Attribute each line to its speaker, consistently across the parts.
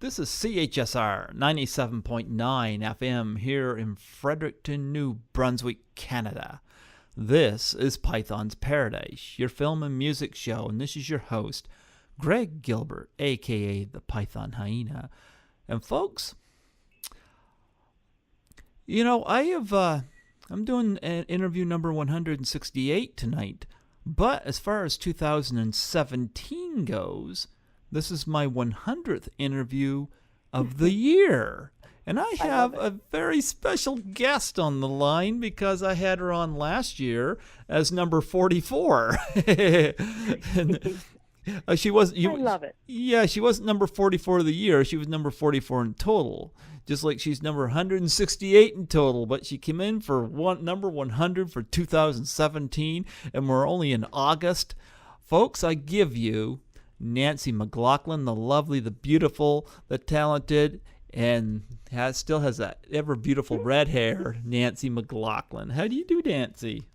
Speaker 1: This is CHSR 97.9 FM here in Fredericton, New Brunswick, Canada. This is Python's Paradise, your film and music show, and this is your host, Greg Gilbert, aka the Python Hyena. And folks, you know, I'm doing an interview number 168 tonight, but as far as 2017 goes, this is my 100th interview of the year. And I have a very special guest on the line because I had her on last year as number 44. And, she was. I
Speaker 2: love it.
Speaker 1: Yeah, she wasn't number 44 of the year. She was number 44 in total. Just like she's number 168 in total. But she came in for number 100 for 2017. And we're only in August. Folks, I give you Nancy McLoughlin, the lovely, the beautiful, the talented, and still has that ever beautiful red hair, Nancy McLoughlin. How do you do, Nancy?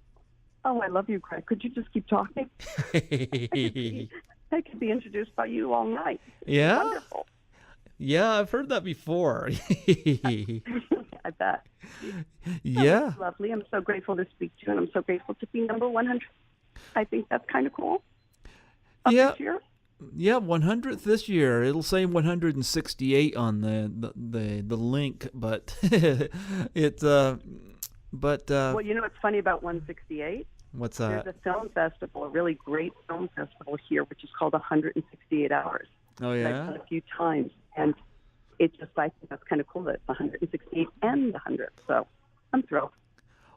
Speaker 2: Oh, I love you, Craig. Could you just keep talking? I could be introduced by you all night.
Speaker 1: Yeah?
Speaker 2: Wonderful.
Speaker 1: Yeah, I've heard that before.
Speaker 2: I bet.
Speaker 1: Yeah.
Speaker 2: That's lovely. I'm so grateful to speak to you, and I'm so grateful to be number 100. I think that's kind of cool.
Speaker 1: Yeah.
Speaker 2: This year.
Speaker 1: Yeah, 100th this year. It'll say 168 on the link, but it's
Speaker 2: Well, you know what's funny about 168?
Speaker 1: What's that?
Speaker 2: There's a film festival, a really great film festival here, which is called 168 Hours.
Speaker 1: Oh,
Speaker 2: I've
Speaker 1: yeah?
Speaker 2: done a few times, and I think that's kind of cool that it's 168 and 100. So I'm thrilled.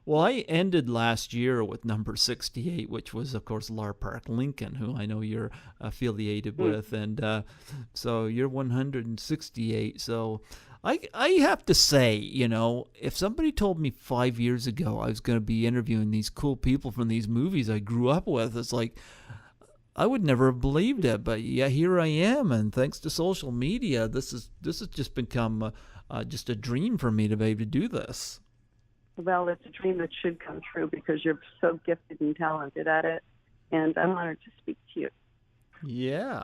Speaker 1: Well, I ended last year with number 68, which was, of course, Lar Park Lincoln, who I know you're affiliated with, and so you're 168. So I have to say, you know, if somebody told me 5 years ago I was going to be interviewing these cool people from these movies I grew up with, it's like I would never have believed it. But yeah, here I am, and thanks to social media, this has just become just a dream for me to be able to do this.
Speaker 2: Well, it's a dream that should come true because you're so gifted and talented at it, and I'm honored to speak to you.
Speaker 1: Yeah.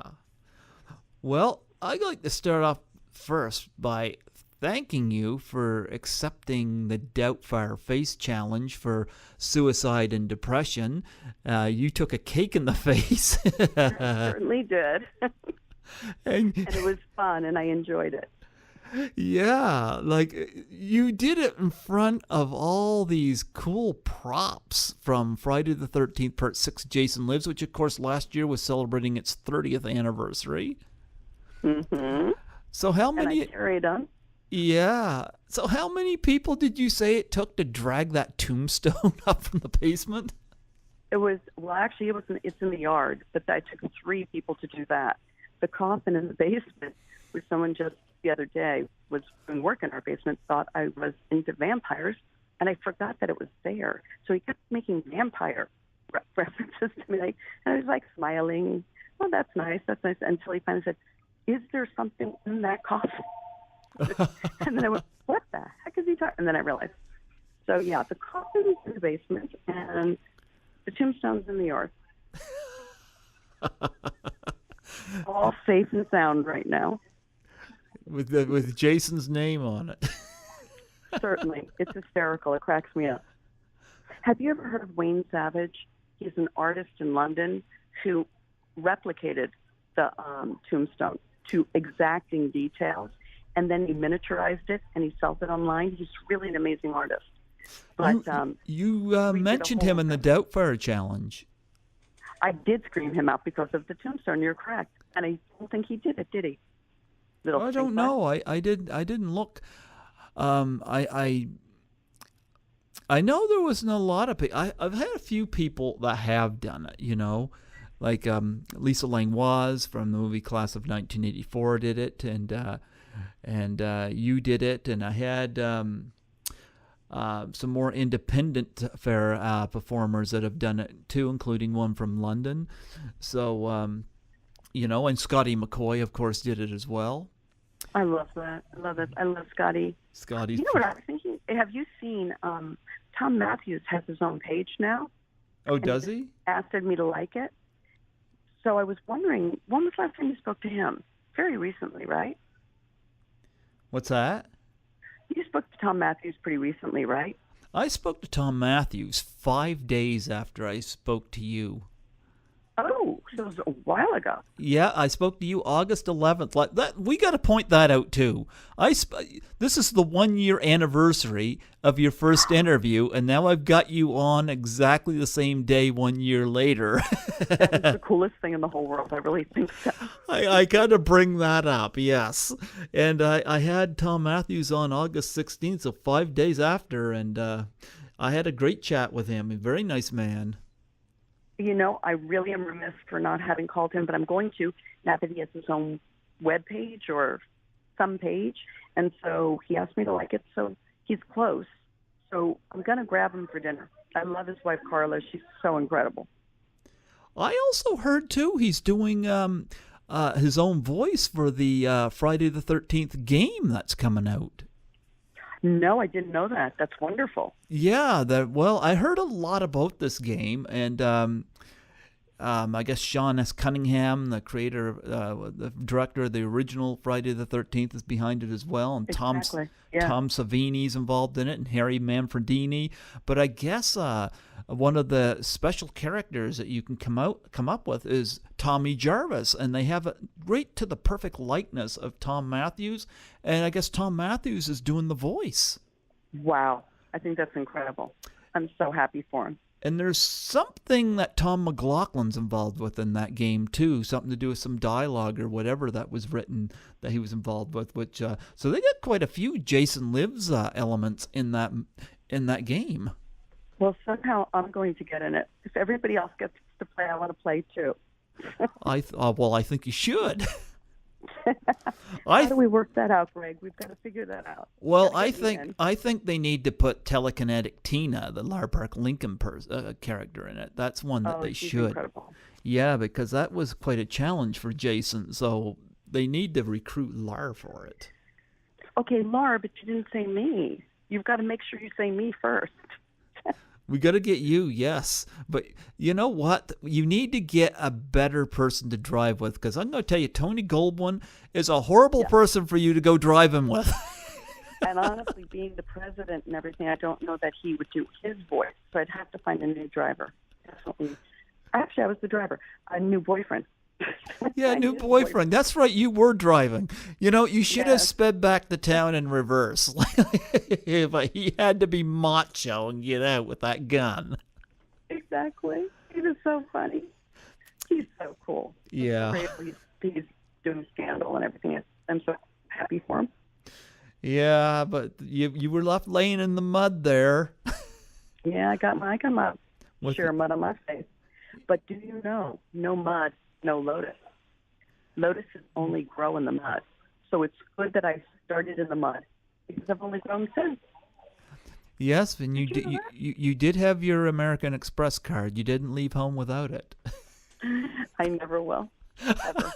Speaker 1: Well, I'd like to start off first by thanking you for accepting the Doubtfire face challenge for suicide and depression. You took a cake in the face.
Speaker 2: I certainly did.
Speaker 1: and
Speaker 2: it was fun, and I enjoyed it.
Speaker 1: Yeah, like you did it in front of all these cool props from Friday the 13th Part 6 Jason Lives, which of course last year was celebrating its 30th anniversary.
Speaker 2: Mm-hmm.
Speaker 1: So how many...
Speaker 2: And I carried on.
Speaker 1: Yeah. So how many people did you say it took to drag that tombstone up from the basement?
Speaker 2: It was, well, actually, it's in the yard, but I took 3 people to do that. The coffin in the basement, where someone just the other day was doing work in our basement, thought I was into vampires, and I forgot that it was there. So he kept making vampire references to me, and I was like smiling. Oh, that's nice, until he finally said, "Is there something in that coffin?" And then I went, "What the heck is he talking?" And then I realized. So yeah, the coffin's in the basement, and the tombstone's in the yard. All safe and sound right now.
Speaker 1: With Jason's name on it.
Speaker 2: Certainly. It's hysterical. It cracks me up. Have you ever heard of Wayne Savage? He's an artist in London who replicated the tombstone to exacting details, and then he miniaturized it, and he sells it online. He's really an amazing artist. But
Speaker 1: you mentioned him in the Doubtfire Challenge.
Speaker 2: I did scream him out because of the tombstone. You're correct. And I don't think he did it, did he?
Speaker 1: I don't know. I didn't look. I know there wasn't a lot of people. I've had a few people that have done it. You know, like Lisa Langlois from the movie Class of 1984 did it, and you did it, and I had some more independent fair performers that have done it too, including one from London. So. You know, and Scotty McCoy, of course, did it as well.
Speaker 2: I love that. I love it. I love Scotty.
Speaker 1: Scotty's.
Speaker 2: You know what I was thinking? Have you seen Tom Matthews has his own page now?
Speaker 1: Oh, does he?
Speaker 2: Asked me to like it. So I was wondering, when was the last time you spoke to him? Very recently, right?
Speaker 1: What's that?
Speaker 2: You spoke to Tom Matthews pretty recently, right?
Speaker 1: I spoke to Tom Matthews 5 days after I spoke to you.
Speaker 2: Oh, so it was a while ago.
Speaker 1: Yeah, I spoke to you August 11th. Like that, we got to point that out too. This is the 1 year anniversary of your first interview, and now I've got you on exactly the same day 1 year later.
Speaker 2: That is the coolest thing in the whole world. I really think so.
Speaker 1: I got to bring that up, yes. And I had Tom Matthews on August 16th, so 5 days after, and I had a great chat with him. A very nice man.
Speaker 2: You know, I really am remiss for not having called him, but I'm going to, now that he has his own web page or some page. And so he asked me to like it, so he's close. So I'm going to grab him for dinner. I love his wife, Carla. She's so incredible.
Speaker 1: I also heard, too, he's doing his own voice for the Friday the 13th game that's coming out.
Speaker 2: No, I didn't know that. That's wonderful.
Speaker 1: Yeah, I heard a lot about this game, and I guess Sean S. Cunningham, the creator, the director of the original Friday the 13th, is behind it as well, and
Speaker 2: Exactly.
Speaker 1: Tom Savini's involved in it, and Harry Manfredini. But I guess one of the special characters that you can come up with is Tommy Jarvis, and they have a right to the perfect likeness of Tom Matthews, and I guess Tom Matthews is doing the voice.
Speaker 2: Wow. I think that's incredible. I'm so happy for him.
Speaker 1: And there's something that Tom McLaughlin's involved with in that game too, something to do with some dialogue or whatever that was written that he was involved with. Which so they got quite a few Jason Lives elements in that game.
Speaker 2: Well, somehow I'm going to get in it. If everybody else gets to play, I want to play too.
Speaker 1: I think you should.
Speaker 2: How do we work that out, Greg? We've got to figure that out.
Speaker 1: Well, I think they need to put Telekinetic Tina, the Lar Park Lincoln character, in it. That's one that they
Speaker 2: she's
Speaker 1: should.
Speaker 2: Incredible.
Speaker 1: Yeah, because that was quite a challenge for Jason. So they need to recruit Lar for it.
Speaker 2: Okay, Lar, but you didn't say me. You've got to make sure you say me first.
Speaker 1: We got to get you, yes. But you know what? You need to get a better person to drive with, because I'm going to tell you, Tony Goldwyn is a horrible person for you to go driving with.
Speaker 2: And honestly, being the president and everything, I don't know that he would do his voice. So I'd have to find a new driver. Definitely. Actually, I was the driver. A new boyfriend.
Speaker 1: Yeah, new boyfriend. That's right. You were driving. You know, you should have sped back to town in reverse. But he had to be macho and get out with that gun.
Speaker 2: Exactly. He was so funny. He's so cool.
Speaker 1: Yeah.
Speaker 2: He's doing Scandal and everything. I'm so happy for him.
Speaker 1: Yeah, but you were left laying in the mud there.
Speaker 2: Yeah, I got my share of mud on my face. But do you know, no mud, no lotus. Lotuses only grow in the mud. So it's good that I started in the mud, because I've only grown since.
Speaker 1: Yes, and you did have your American Express card. You didn't leave home without it.
Speaker 2: I never will. Ever.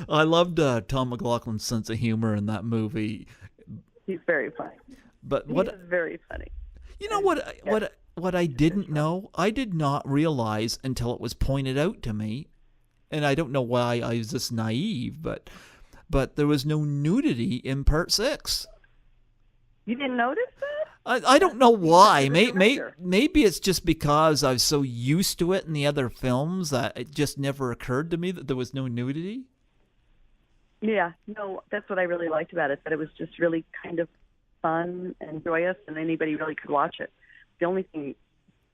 Speaker 1: I loved Tom McLaughlin's sense of humor in that movie.
Speaker 2: He's very funny.
Speaker 1: But
Speaker 2: he is very funny.
Speaker 1: You know what I didn't know? I did not realize until it was pointed out to me, and I don't know why I was this naive, but there was no nudity in Part 6.
Speaker 2: You didn't notice that?
Speaker 1: I don't know why. Maybe it's just because I was so used to it in the other films that it just never occurred to me that there was no nudity.
Speaker 2: Yeah, no, that's what I really liked about it, that it was just really kind of fun and joyous, and anybody really could watch it. The only thing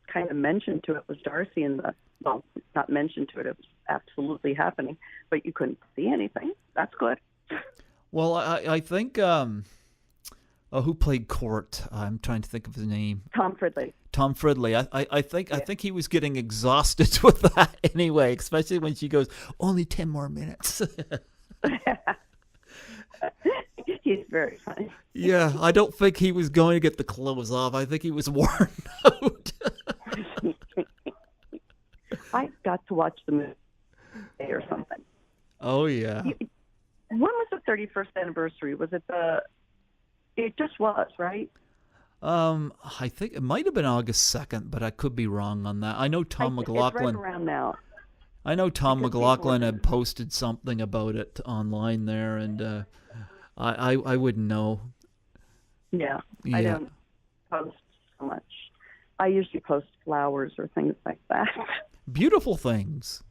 Speaker 2: kind of mentioned to it was Darcy not mentioned to it, it was absolutely happening, but you couldn't see anything. That's good.
Speaker 1: Well, I think, who played Court? I'm trying to think of his name.
Speaker 2: Tom Fridley.
Speaker 1: Tom Fridley. I think he was getting exhausted with that anyway, especially when she goes, only 10 more minutes.
Speaker 2: He's very funny.
Speaker 1: Yeah, I don't think he was going to get the clothes off. I think he was worn out.
Speaker 2: I got to watch the movie or something.
Speaker 1: Oh, yeah.
Speaker 2: When was the 31st anniversary? Was it it just was, right?
Speaker 1: I think it might have been August 2nd, but I could be wrong on that. I know Tom McLaughlin.
Speaker 2: It's right around now.
Speaker 1: I know Tom McLaughlin had posted something about it online there, and I wouldn't know.
Speaker 2: Yeah,
Speaker 1: Yeah.
Speaker 2: I don't post so much. I usually post flowers or things like that.
Speaker 1: Beautiful things.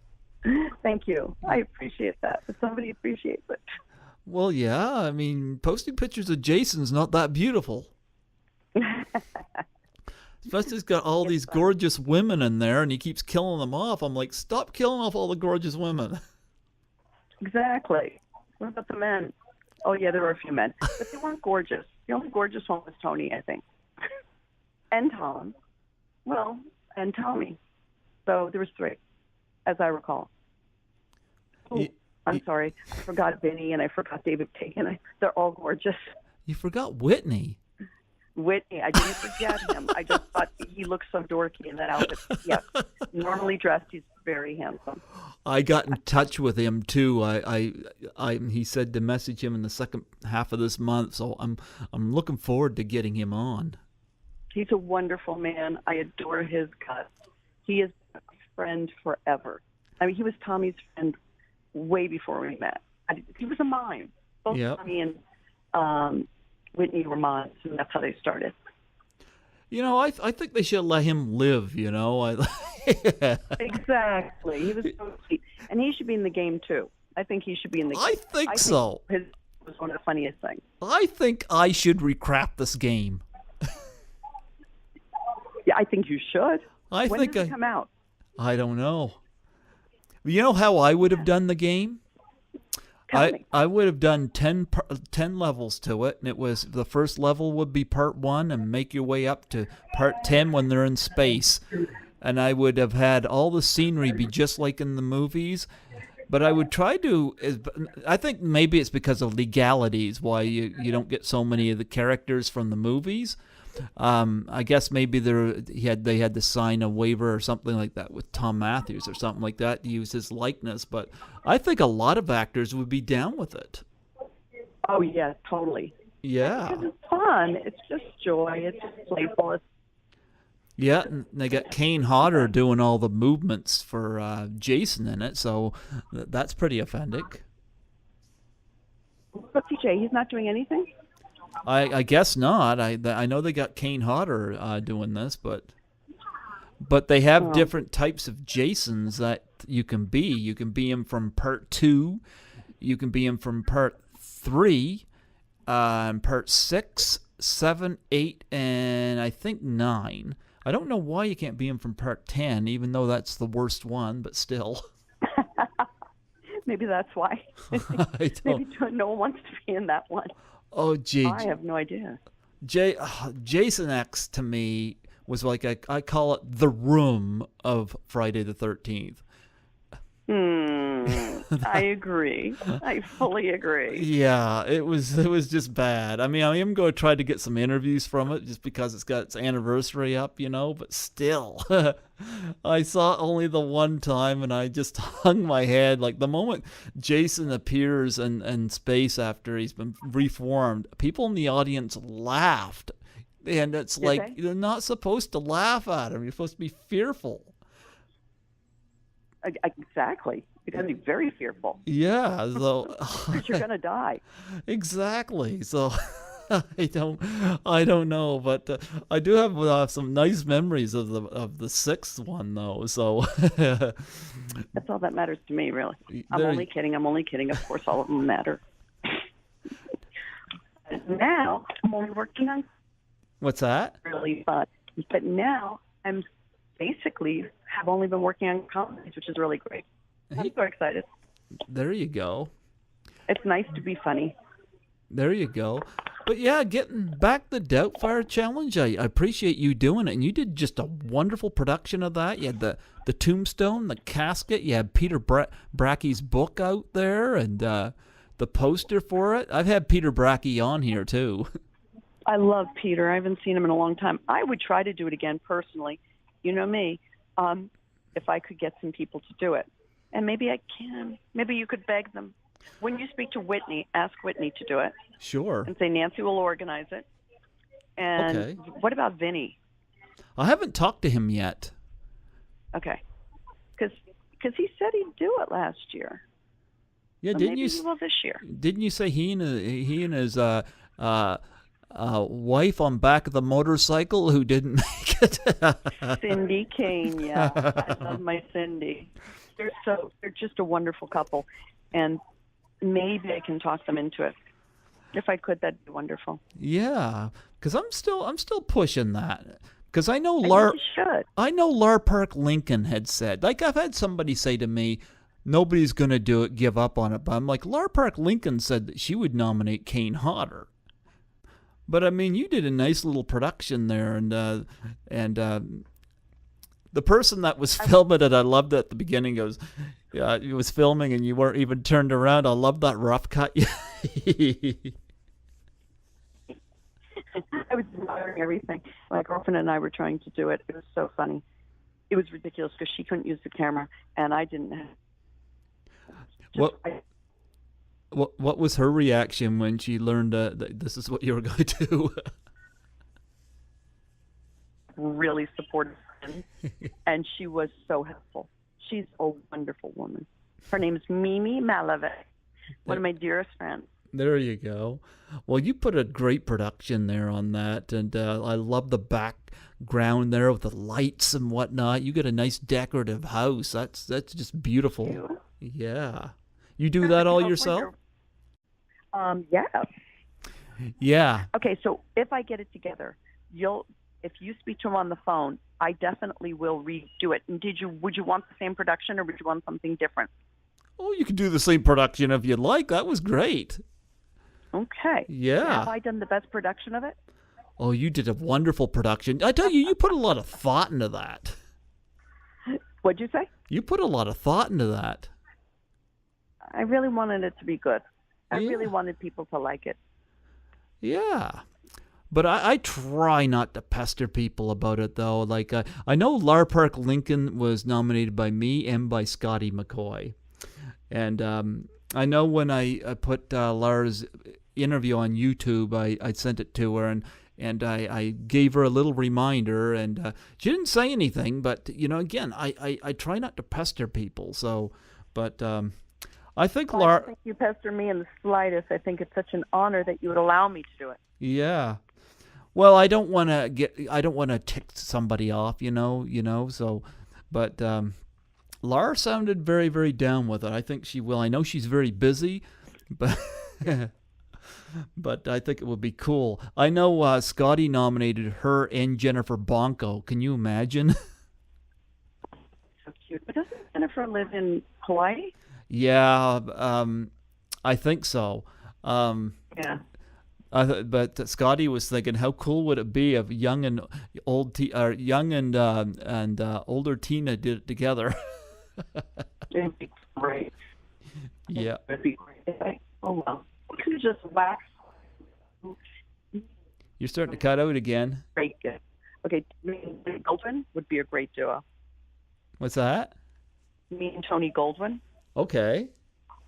Speaker 2: Thank you. I appreciate that. If somebody appreciates it.
Speaker 1: Well, yeah. I mean, posting pictures of Jason's not that beautiful. Especially he's got all these gorgeous women in there, and he keeps killing them off. I'm like, stop killing off all the gorgeous women.
Speaker 2: Exactly. What about the men? Oh, yeah, there were a few men. But they weren't gorgeous. The only gorgeous one was Tony, I think. And Tom. Well, and Tommy. So there was 3, as I recall. Oh, I'm sorry. I forgot Vinny, and I forgot David Pagan. They're all gorgeous.
Speaker 1: You forgot Whitney.
Speaker 2: Whitney, I didn't forget him. I just thought he looked so dorky in that outfit. Yes, normally dressed, he's very handsome.
Speaker 1: I got in touch with him too. He said to message him in the second half of this month, so I'm looking forward to getting him on.
Speaker 2: He's a wonderful man. I adore his guts. He is a friend forever. I mean, he was Tommy's friend way before we met. He was a mime. Both Tommy and Whitney were mimes, and that's how they started.
Speaker 1: You know, I think they should let him live, you know.
Speaker 2: Exactly. He was so sweet. And he should be in the game, too. I think he should be in the game.
Speaker 1: I think so.
Speaker 2: His was one of the funniest things.
Speaker 1: I think I should recraft this game.
Speaker 2: Yeah, I think you should. When
Speaker 1: does
Speaker 2: it come out?
Speaker 1: I don't know. You know how I would have done the game? I would have done 10 levels to it, and it was the first level would be part 1 and make your way up to part 10 when they're in space. And I would have had all the scenery be just like in the movies, but I would try to, I think maybe it's because of legalities why you don't get so many of the characters from the movies. I guess maybe they had to sign a waiver or something like that with Tom Matthews or something like that to use his likeness. But I think a lot of actors would be down with it.
Speaker 2: Oh yeah, totally.
Speaker 1: Yeah,
Speaker 2: because it's fun. It's just joy. It's just playful.
Speaker 1: Yeah, and they got Kane Hodder doing all the movements for Jason in it, so that's pretty authentic.
Speaker 2: But TJ, he's not doing anything?
Speaker 1: I guess not. I know they got Kane Hodder doing this, but they have different types of Jasons that you can be. You can be him from part 2. You can be him from part 3, and part 6, 7, 8, and I think 9. I don't know why you can't be him from part 10, even though that's the worst one, but still.
Speaker 2: Maybe that's why. Maybe no one wants to be in that one.
Speaker 1: Oh, gee.
Speaker 2: I have no idea.
Speaker 1: Jason X, to me, was like, I call it the room of Friday the 13th.
Speaker 2: I agree. I fully agree.
Speaker 1: Yeah, it was just bad. I mean, I am going to try to get some interviews from it just because it's got its anniversary up, you know, but still. I saw it only the one time and I just hung my head. Like the moment Jason appears in space after he's been reformed, people in the audience laughed. And it's like, you're not supposed to laugh at him. You're supposed to be fearful.
Speaker 2: Exactly. You're going to be very fearful.
Speaker 1: Yeah. So
Speaker 2: because you're going to die.
Speaker 1: Exactly. So I don't know, but I do have some nice memories of the 6th one though. So
Speaker 2: that's all that matters to me, really. I'm only kidding. Of course, all of them matter. Now I'm only working on.
Speaker 1: What's that?
Speaker 2: Really fun, but now I'm basically have only been working on comedies, which is really great. I'm so excited.
Speaker 1: There you go.
Speaker 2: It's nice to be funny.
Speaker 1: There you go. But yeah, getting back the Doubtfire challenge, I appreciate you doing it. And you did just a wonderful production of that. You had the tombstone, the casket. You had Peter Brackey's book out there and the poster for it. I've had Peter Brackey on here too.
Speaker 2: I love Peter. I haven't seen him in a long time. I would try to do it again personally. You know me. If I could get some people to do it. And maybe I can. Maybe you could beg them. When you speak to Whitney, ask Whitney to do it.
Speaker 1: Sure.
Speaker 2: And say Nancy will organize it. And what about Vinny?
Speaker 1: I haven't talked to him yet.
Speaker 2: Okay. Because he said he'd do it last year.
Speaker 1: Yeah,
Speaker 2: So maybe he will this year.
Speaker 1: Didn't you say he and his wife on back of the motorcycle who didn't make it?
Speaker 2: Cindy Kane, yeah. I love my Cindy. They're just a wonderful couple. And maybe I can talk them into it. If I could, that'd be wonderful.
Speaker 1: Yeah, because I'm still pushing that. Because I know Lar Park Lincoln had said, like, I've had somebody say to me, nobody's going to do it, give up on it. But I'm like, Lar Park Lincoln said that she would nominate Kane Hodder. But I mean, you did a nice little production there, and the person that was filming it, I loved it at the beginning. Goes, yeah, it was filming, and you weren't even turned around. I love that rough cut.
Speaker 2: I was admiring everything. My girlfriend and I were trying to do it. It was so funny. It was ridiculous because she couldn't use the camera, and I didn't.
Speaker 1: What was her reaction when she learned that this is what you were going to do?
Speaker 2: Really supportive, and she was so helpful. She's a wonderful woman. Her name is Mimi Malave, one of my dearest friends.
Speaker 1: There you go. Well, you put a great production there on that, and I love the background there with the lights and whatnot. You got a nice decorative house. That's just beautiful. Yeah. You do that all yourself?
Speaker 2: Yeah.
Speaker 1: Yeah.
Speaker 2: Okay, so if I get it together, if you speak to him on the phone, I definitely will redo it. And would you want the same production, or would you want something different?
Speaker 1: Oh, you can do the same production if you'd like. That was great.
Speaker 2: Okay.
Speaker 1: Yeah.
Speaker 2: Have I done the best production of it?
Speaker 1: Oh, you did a wonderful production. I tell you, you put a lot of thought into that.
Speaker 2: What'd you say?
Speaker 1: You put a lot of thought into that.
Speaker 2: I really wanted it to be good. I
Speaker 1: Yeah.
Speaker 2: really wanted people to like it.
Speaker 1: Yeah. But I try not to pester people about it, though. Like, I know Lar Park Lincoln was nominated by me and by Scotty McCoy. And I know when I put Lar's interview on YouTube, I sent it to her, and I gave her a little reminder, and she didn't say anything. But, again, I try not to pester people. So, but I think
Speaker 2: I don't think you pester me in the slightest. I think it's such an honor that you would allow me to do it.
Speaker 1: Yeah. Well, I don't want to tick somebody off, so, but Lara sounded very, very down with it. I think she will. I know she's very busy, but but I think it would be cool. I know Scotty nominated her and Jennifer Bonco. Can you imagine?
Speaker 2: So cute. But doesn't Jennifer live in Hawaii?
Speaker 1: Yeah, I think so.
Speaker 2: Yeah.
Speaker 1: But Scotty was thinking, how cool would it be if young and older Tina did it together?
Speaker 2: It'd be great.
Speaker 1: Yeah.
Speaker 2: It'd be great. Oh well. We could just wax.
Speaker 1: You're starting to cut out again.
Speaker 2: Great. Good. Okay. Me and Tony Goldwyn would be a great duo.
Speaker 1: What's that?
Speaker 2: Me and Tony Goldwyn.
Speaker 1: Okay.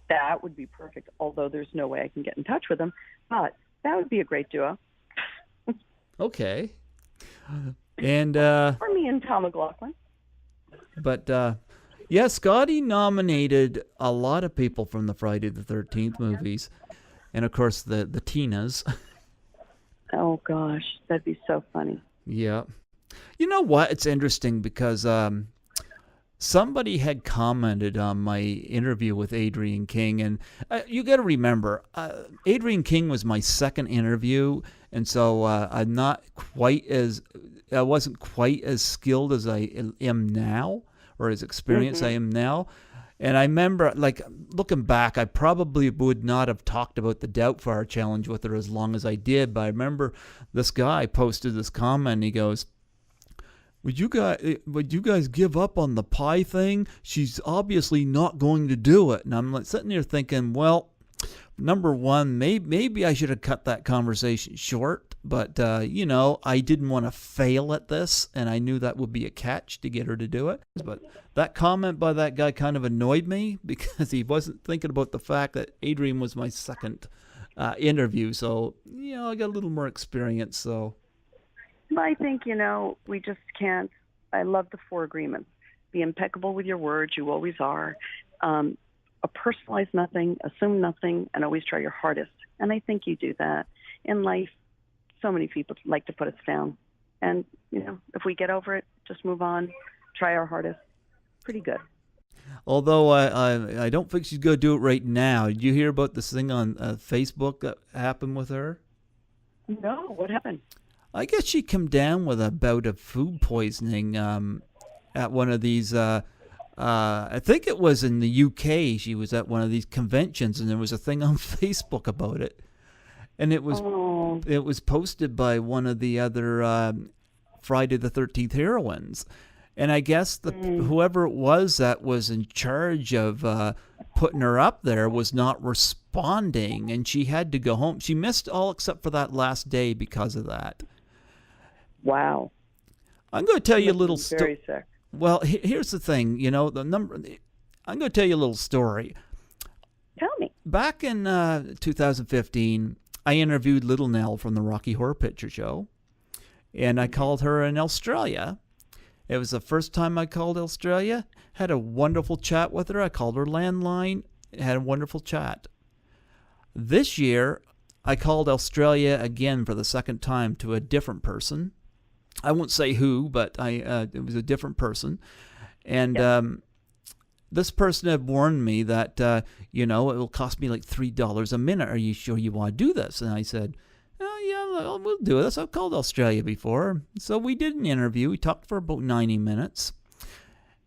Speaker 2: That would be perfect. Although there's no way I can get in touch with him, but that would be a great duo.
Speaker 1: Okay. And
Speaker 2: or me and Tom McLoughlin.
Speaker 1: But yeah, Scotty nominated a lot of people from the Friday the 13th movies, and of course the Tinas.
Speaker 2: Oh gosh, that'd be so funny.
Speaker 1: Yeah. You know what? It's interesting because somebody had commented on my interview with Adrienne King, and you got to remember, Adrienne King was my second interview, and so I wasn't quite as skilled as I am now, or as experienced I am now. And I remember, like, looking back, I probably would not have talked about the Doubtfire challenge with her as long as I did, but I remember this guy posted this comment, and he goes, Would you guys give up on the pie thing? She's obviously not going to do it. And I'm like sitting there thinking, well, number one, maybe I should have cut that conversation short. But, I didn't want to fail at this, and I knew that would be a catch to get her to do it. But that comment by that guy kind of annoyed me because he wasn't thinking about the fact that Adrienne was my second interview. So, I got a little more experience, so...
Speaker 2: I think, we just can't. I love the 4 agreements. Be impeccable with your words. You always are. personalize nothing, assume nothing, and always try your hardest. And I think you do that. In life, so many people like to put us down. And, if we get over it, just move on, try our hardest. Pretty good.
Speaker 1: Although I don't think she's going to do it right now. Did you hear about this thing on Facebook that happened with her?
Speaker 2: No, what happened?
Speaker 1: I guess she came down with a bout of food poisoning at one of these, I think it was in the UK. She was at one of these conventions, and there was a thing on Facebook about it. And it was posted by one of the other Friday the 13th heroines. And I guess whoever it was that was in charge of putting her up there was not responding, and she had to go home. She missed all except for that last day because of that.
Speaker 2: Wow.
Speaker 1: I'm going to tell you a little story.
Speaker 2: Very sick.
Speaker 1: Well, here's the thing. I'm going to tell you a little story.
Speaker 2: Tell me.
Speaker 1: Back in 2015, I interviewed Little Nell from the Rocky Horror Picture Show, and I called her in Australia. It was the first time I called Australia. Had a wonderful chat with her. I called her landline. Had a wonderful chat. This year, I called Australia again for the second time to a different person. I won't say who, but it was a different person. And this person had warned me that, it will cost me like $3 a minute. Are you sure you want to do this? And I said, yeah, we'll do this. I've called Australia before. So we did an interview. We talked for about 90 minutes.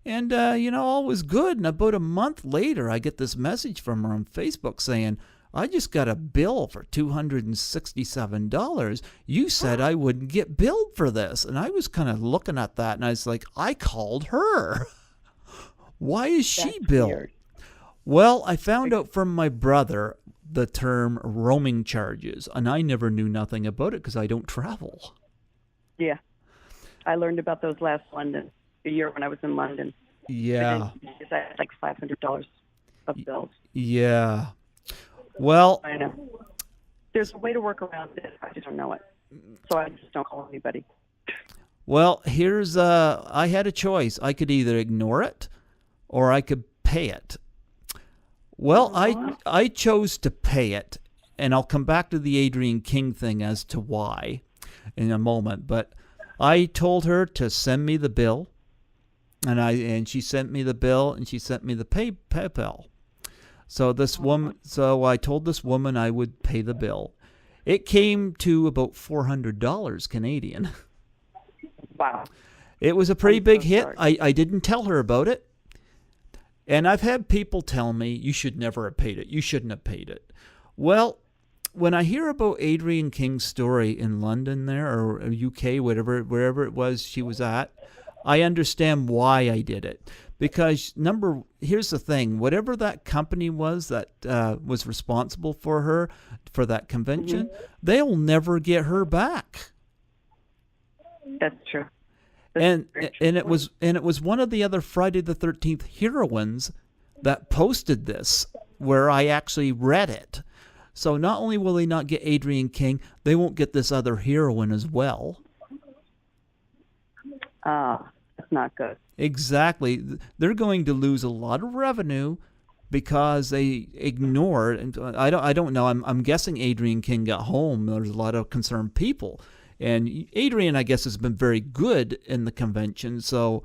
Speaker 1: And, all was good. And about a month later, I get this message from her on Facebook saying, I just got a bill for $267. You said I wouldn't get billed for this. And I was kind of looking at that, and I was like, I called her. Why is she billed? Weird. Well, I found out from my brother the term roaming charges, and I never knew nothing about it because I don't travel.
Speaker 2: Yeah. I learned about those last year when I was in London.
Speaker 1: Yeah.
Speaker 2: I had like $500 of bills.
Speaker 1: Yeah. Well,
Speaker 2: I know. There's a way to work around it. I just don't know it. So I just don't call anybody.
Speaker 1: Well, I had a choice. I could either ignore it or I could pay it. Well, I chose to pay it, and I'll come back to the Adrienne King thing as to why in a moment. But I told her to send me the bill, and she sent me the bill, and she sent me the PayPal. So I told this woman I would pay the bill. It came to about $400 Canadian.
Speaker 2: Wow.
Speaker 1: It was a pretty big hit. I didn't tell her about it. And I've had people tell me, you should never have paid it. You shouldn't have paid it. Well, when I hear about Adrienne King's story in London there, or UK, wherever it was she was at, I understand why I did it. Because here's the thing, whatever that company was that was responsible for her, for that convention, they'll never get her back.
Speaker 2: That's true.
Speaker 1: And it was one of the other Friday the 13th heroines that posted this, where I actually read it. So not only will they not get Adrienne King, they won't get this other heroine as well.
Speaker 2: That's not good.
Speaker 1: Exactly. They're going to lose a lot of revenue because they ignored. And I don't know. I'm guessing Adrienne King got home. There's a lot of concerned people. And Adrienne, I guess, has been very good in the convention. So,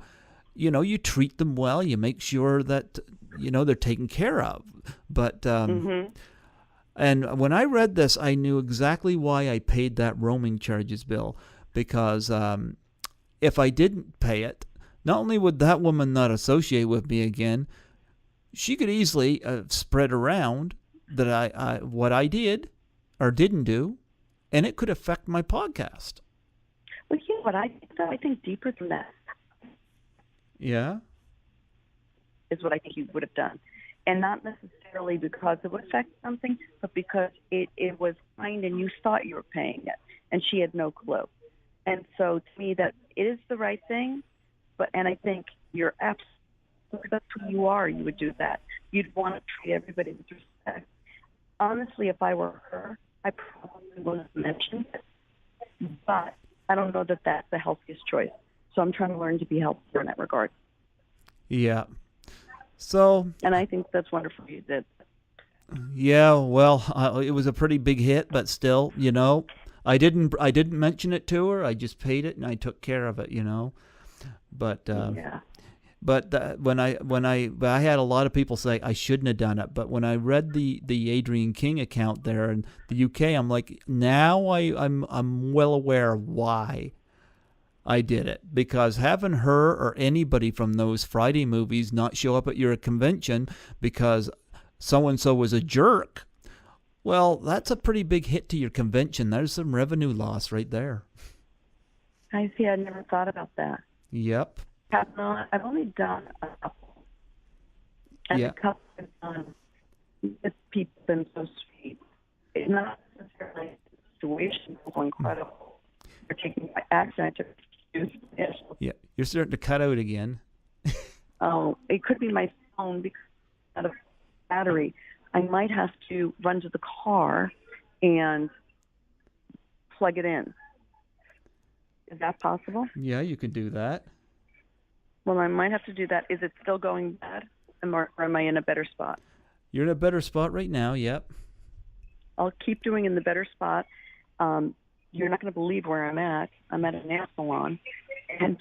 Speaker 1: you treat them well. You make sure that, they're taken care of. But, and when I read this, I knew exactly why I paid that roaming charges bill. Because if I didn't pay it, not only would that woman not associate with me again, she could easily spread around that what I did or didn't do, and it could affect my podcast.
Speaker 2: Well, you know what? I think deeper than that.
Speaker 1: Yeah?
Speaker 2: Is what I think you would have done. And not necessarily because it would affect something, but because it was kind and you thought you were paying it, and she had no clue. And so to me, that it is the right thing, and I think you're absolutely, that's who you are, you would do that. You'd want to treat everybody with respect. Honestly, if I were her, I probably wouldn't have mentioned it, but I don't know that that's the healthiest choice. So I'm trying to learn to be healthier in that regard.
Speaker 1: Yeah. So,
Speaker 2: And I think that's wonderful you did.
Speaker 1: yeah, well, it was a pretty big hit, but still, I didn't mention it to her. I just paid it and I took care of it, But
Speaker 2: Yeah.
Speaker 1: I had a lot of people say I shouldn't have done it, but when I read the Adrian King account there in the UK, I'm like, now I'm well aware of why I did it, because having her or anybody from those Friday movies not show up at your convention because so and so was a jerk, well, that's a pretty big hit to your convention. There's some revenue loss right there.
Speaker 2: I see. I never thought about that.
Speaker 1: Yep.
Speaker 2: I've only done a couple. And
Speaker 1: Yeah.
Speaker 2: a couple I've done with people have been so sweet. It's not necessarily the situation was incredible. They're taking my accent to excuse.
Speaker 1: Yeah. You're starting to cut out again.
Speaker 2: Oh, it could be my phone because it's out of battery. I might have to run to the car and plug it in. Is that possible?
Speaker 1: Yeah, you can do that.
Speaker 2: Well, I might have to do that. Is it still going bad? Or am I in a better spot?
Speaker 1: You're in a better spot right now, yep.
Speaker 2: I'll keep doing in the better spot. You're not going to believe where I'm at. I'm at a nail salon, and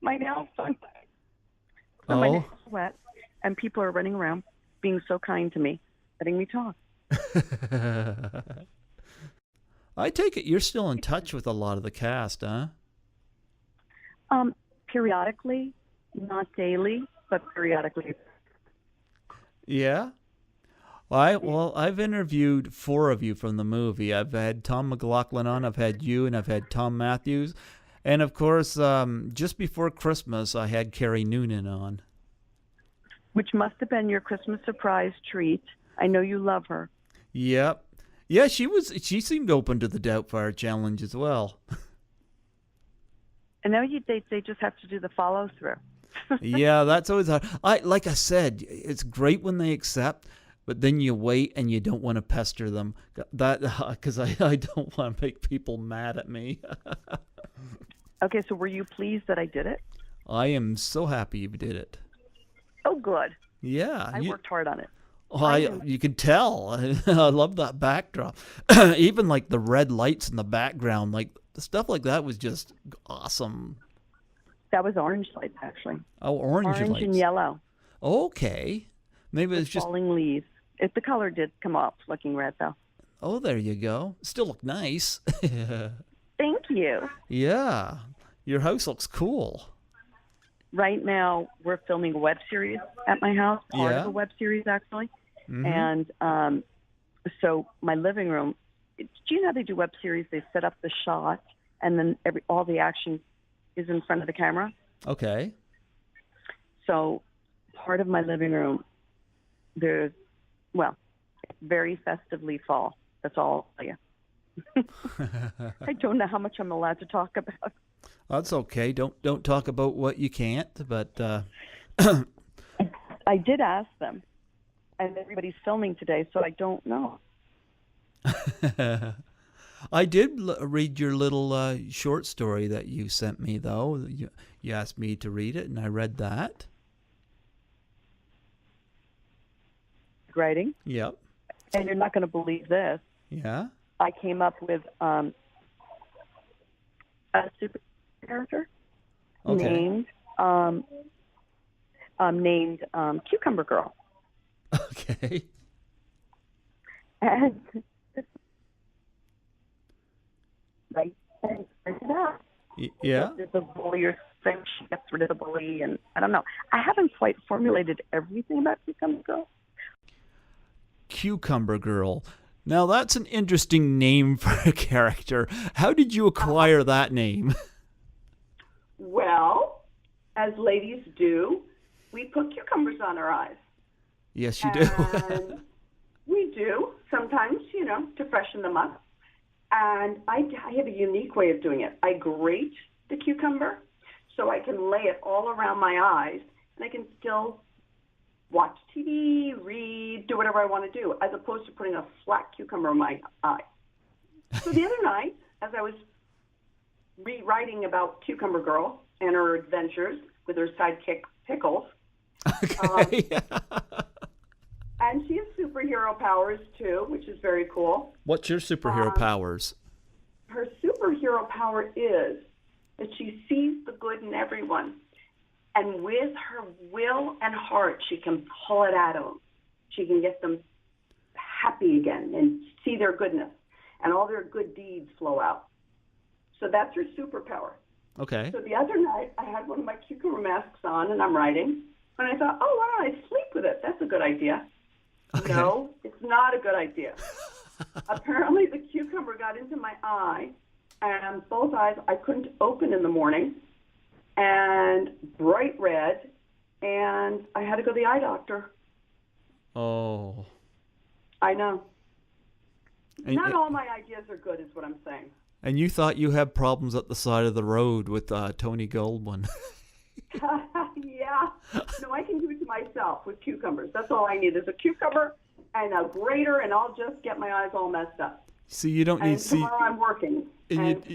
Speaker 2: my nails done. So my nails are wet, and people are running around being so kind to me, letting me talk.
Speaker 1: I take it you're still in touch with a lot of the cast, huh?
Speaker 2: Periodically, not daily, but periodically.
Speaker 1: Yeah. Well, I've interviewed 4 of you from the movie. I've had Tom McLoughlin on, I've had you, and I've had Tom Matthews. And, of course, just before Christmas, I had Carrie Noonan on.
Speaker 2: Which must have been your Christmas surprise treat. I know you love her.
Speaker 1: Yep. Yeah, she seemed open to the Doubtfire challenge as well.
Speaker 2: And now they just have to do the follow through.
Speaker 1: Yeah, that's always hard. Like I said, it's great when they accept, but then you wait and you don't want to pester them. Because I don't want to make people mad at me.
Speaker 2: Okay, so were you pleased that I did it?
Speaker 1: I am so happy you did it.
Speaker 2: Oh, good.
Speaker 1: Yeah,
Speaker 2: I worked hard on it.
Speaker 1: You can tell. I love that backdrop. Even like the red lights in the background, like stuff like that was just awesome.
Speaker 2: That was orange lights, actually.
Speaker 1: Oh, orange lights.
Speaker 2: And yellow.
Speaker 1: Okay. Maybe it's just
Speaker 2: falling leaves. The color did come off looking red, though.
Speaker 1: Oh, there you go. Still look nice.
Speaker 2: Thank you.
Speaker 1: Yeah. Your house looks cool.
Speaker 2: Right now, we're filming a web series at my house, part of a web series, actually. Mm-hmm. And so my living room, do you know how they do web series? They set up the shot, and then all the action is in front of the camera.
Speaker 1: Okay.
Speaker 2: So part of my living room, it's very festively fall. That's all I'll tell you. I don't know how much I'm allowed to talk about.
Speaker 1: That's okay. Don't talk about what you can't, but
Speaker 2: I did ask them, and everybody's filming today, so I don't know.
Speaker 1: I did read your little short story that you sent me, though. You asked me to read it, and I read that.
Speaker 2: Writing.
Speaker 1: Yep.
Speaker 2: And you're not going to believe this.
Speaker 1: Yeah.
Speaker 2: I came up with a super character named Cucumber Girl.
Speaker 1: Okay.
Speaker 2: And right,
Speaker 1: yeah.
Speaker 2: The bully or thing, she gets rid of the bully, and I don't know. I haven't quite formulated everything about Cucumber Girl.
Speaker 1: Cucumber Girl. Now that's an interesting name for a character. How did you acquire that name?
Speaker 2: Well, as ladies do, we put cucumbers on our eyes.
Speaker 1: Yes, you do.
Speaker 2: And we do, sometimes, to freshen them up. And I have a unique way of doing it. I grate the cucumber so I can lay it all around my eyes, and I can still watch TV, read, do whatever I want to do, as opposed to putting a flat cucumber in my eye. So the other night, as I was rewriting about Cucumber Girl and her adventures with her sidekick Pickles,
Speaker 1: Okay.
Speaker 3: And she has superhero powers too, which is very cool.
Speaker 1: What's your superhero powers?
Speaker 3: Her superhero power is that she sees the good in everyone. And with her will and heart, she can pull it out of them. She can get them happy again and see their goodness. And all their good deeds flow out. So that's her superpower.
Speaker 1: Okay.
Speaker 3: So the other night, I had one of my cucumber masks on, and I'm writing. And I thought, oh, why don't I sleep with it? That's a good idea.
Speaker 1: Okay.
Speaker 3: No, it's not a good idea. Apparently, the cucumber got into my eye, and both eyes I couldn't open in the morning, and bright red, and I had to go to the eye doctor.
Speaker 1: Oh.
Speaker 3: I know.
Speaker 1: And,
Speaker 3: Not all my ideas are good, is what I'm saying.
Speaker 1: And you thought you had problems at the side of the road with Tony Goldwyn.
Speaker 3: Yeah. No, I can do it to myself with cucumbers. That's all I need is a cucumber and a grater, and I'll just get my eyes all messed up.
Speaker 1: See, you don't
Speaker 3: And
Speaker 1: need
Speaker 3: tomorrow I'm working,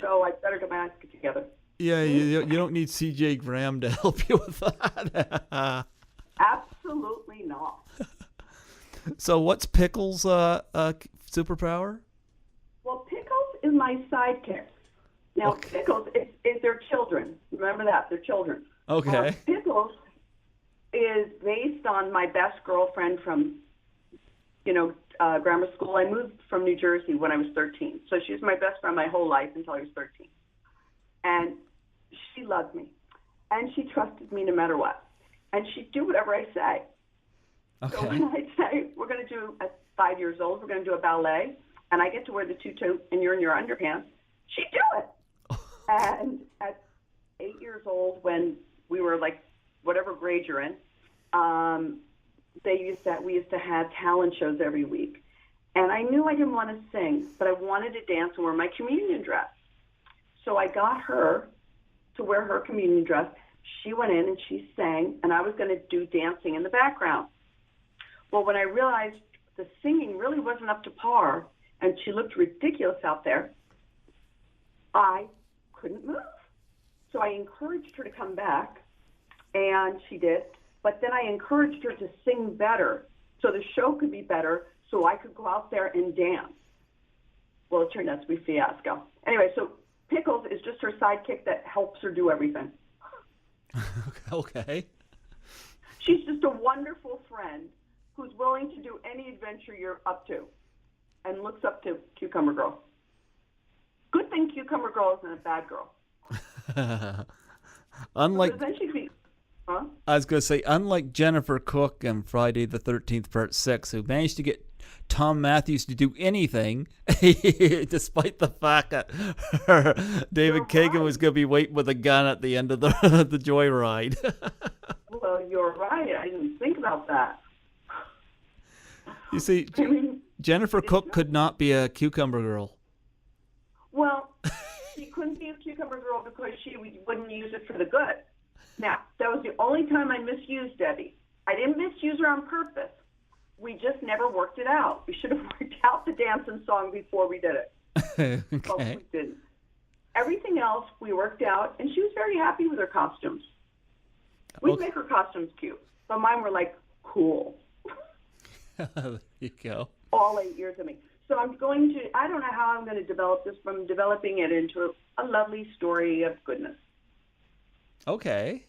Speaker 3: so I better get my eyes together.
Speaker 1: Yeah, you don't need C.J. Graham to help you with that.
Speaker 3: Absolutely not.
Speaker 1: So what's Pickles' superpower?
Speaker 3: Well, Pickles is my sidekick. Now,
Speaker 1: Okay.
Speaker 3: Pickles is their children. Remember that, they're children.
Speaker 1: Okay.
Speaker 3: Pickles is based on my best girlfriend from, grammar school. I moved from New Jersey when I was 13. So she was my best friend my whole life until I was 13. And she loved me. And she trusted me no matter what. And she'd do whatever I say.
Speaker 1: Okay.
Speaker 3: So when I say we're going to do, at 5 years old, we're going to do a ballet, and I get to wear the tutu and you're in your underpants, she'd do it. And at 8 years old, when we were like whatever grade you're in, we used to have talent shows every week. And I knew I didn't want to sing, but I wanted to dance and wear my communion dress. So I got her to wear her communion dress. She went in and she sang, and I was going to do dancing in the background. Well, when I realized the singing really wasn't up to par and she looked ridiculous out there, I couldn't move. So I encouraged her to come back, and she did. But then I encouraged her to sing better so the show could be better so I could go out there and dance. Well, it turned out to be a fiasco. Anyway, so Pickles is just her sidekick that helps her do everything.
Speaker 1: Okay.
Speaker 3: She's just a wonderful friend who's willing to do any adventure you're up to and looks up to Cucumber Girl. Good thing Cucumber Girl isn't a bad girl.
Speaker 1: Unlike,
Speaker 3: Then she'd be, huh?
Speaker 1: I was going to say, unlike Jennifer Cook in Friday the 13th, Part 6, who managed to get Tom Matthews to do anything, despite the fact that David Kagan was going to be waiting with a gun at the end of the joyride.
Speaker 3: Well, you're right. I didn't think about that.
Speaker 1: You see, Jennifer Cook could not be a Cucumber Girl.
Speaker 3: Well, she couldn't be a Cucumber Girl because she wouldn't use it for the good. Now, that was the only time I misused Debbie. I didn't misuse her on purpose. We just never worked it out. We should have worked out the dance and song before we did it.
Speaker 1: Okay.
Speaker 3: But we didn't. Everything else we worked out, and she was very happy with her costumes. We'd make her costumes cute, but mine were like cool.
Speaker 1: There you go.
Speaker 3: All 8 years of me. So I don't know how I'm going to develop this from developing it into a lovely story of goodness.
Speaker 1: Okay.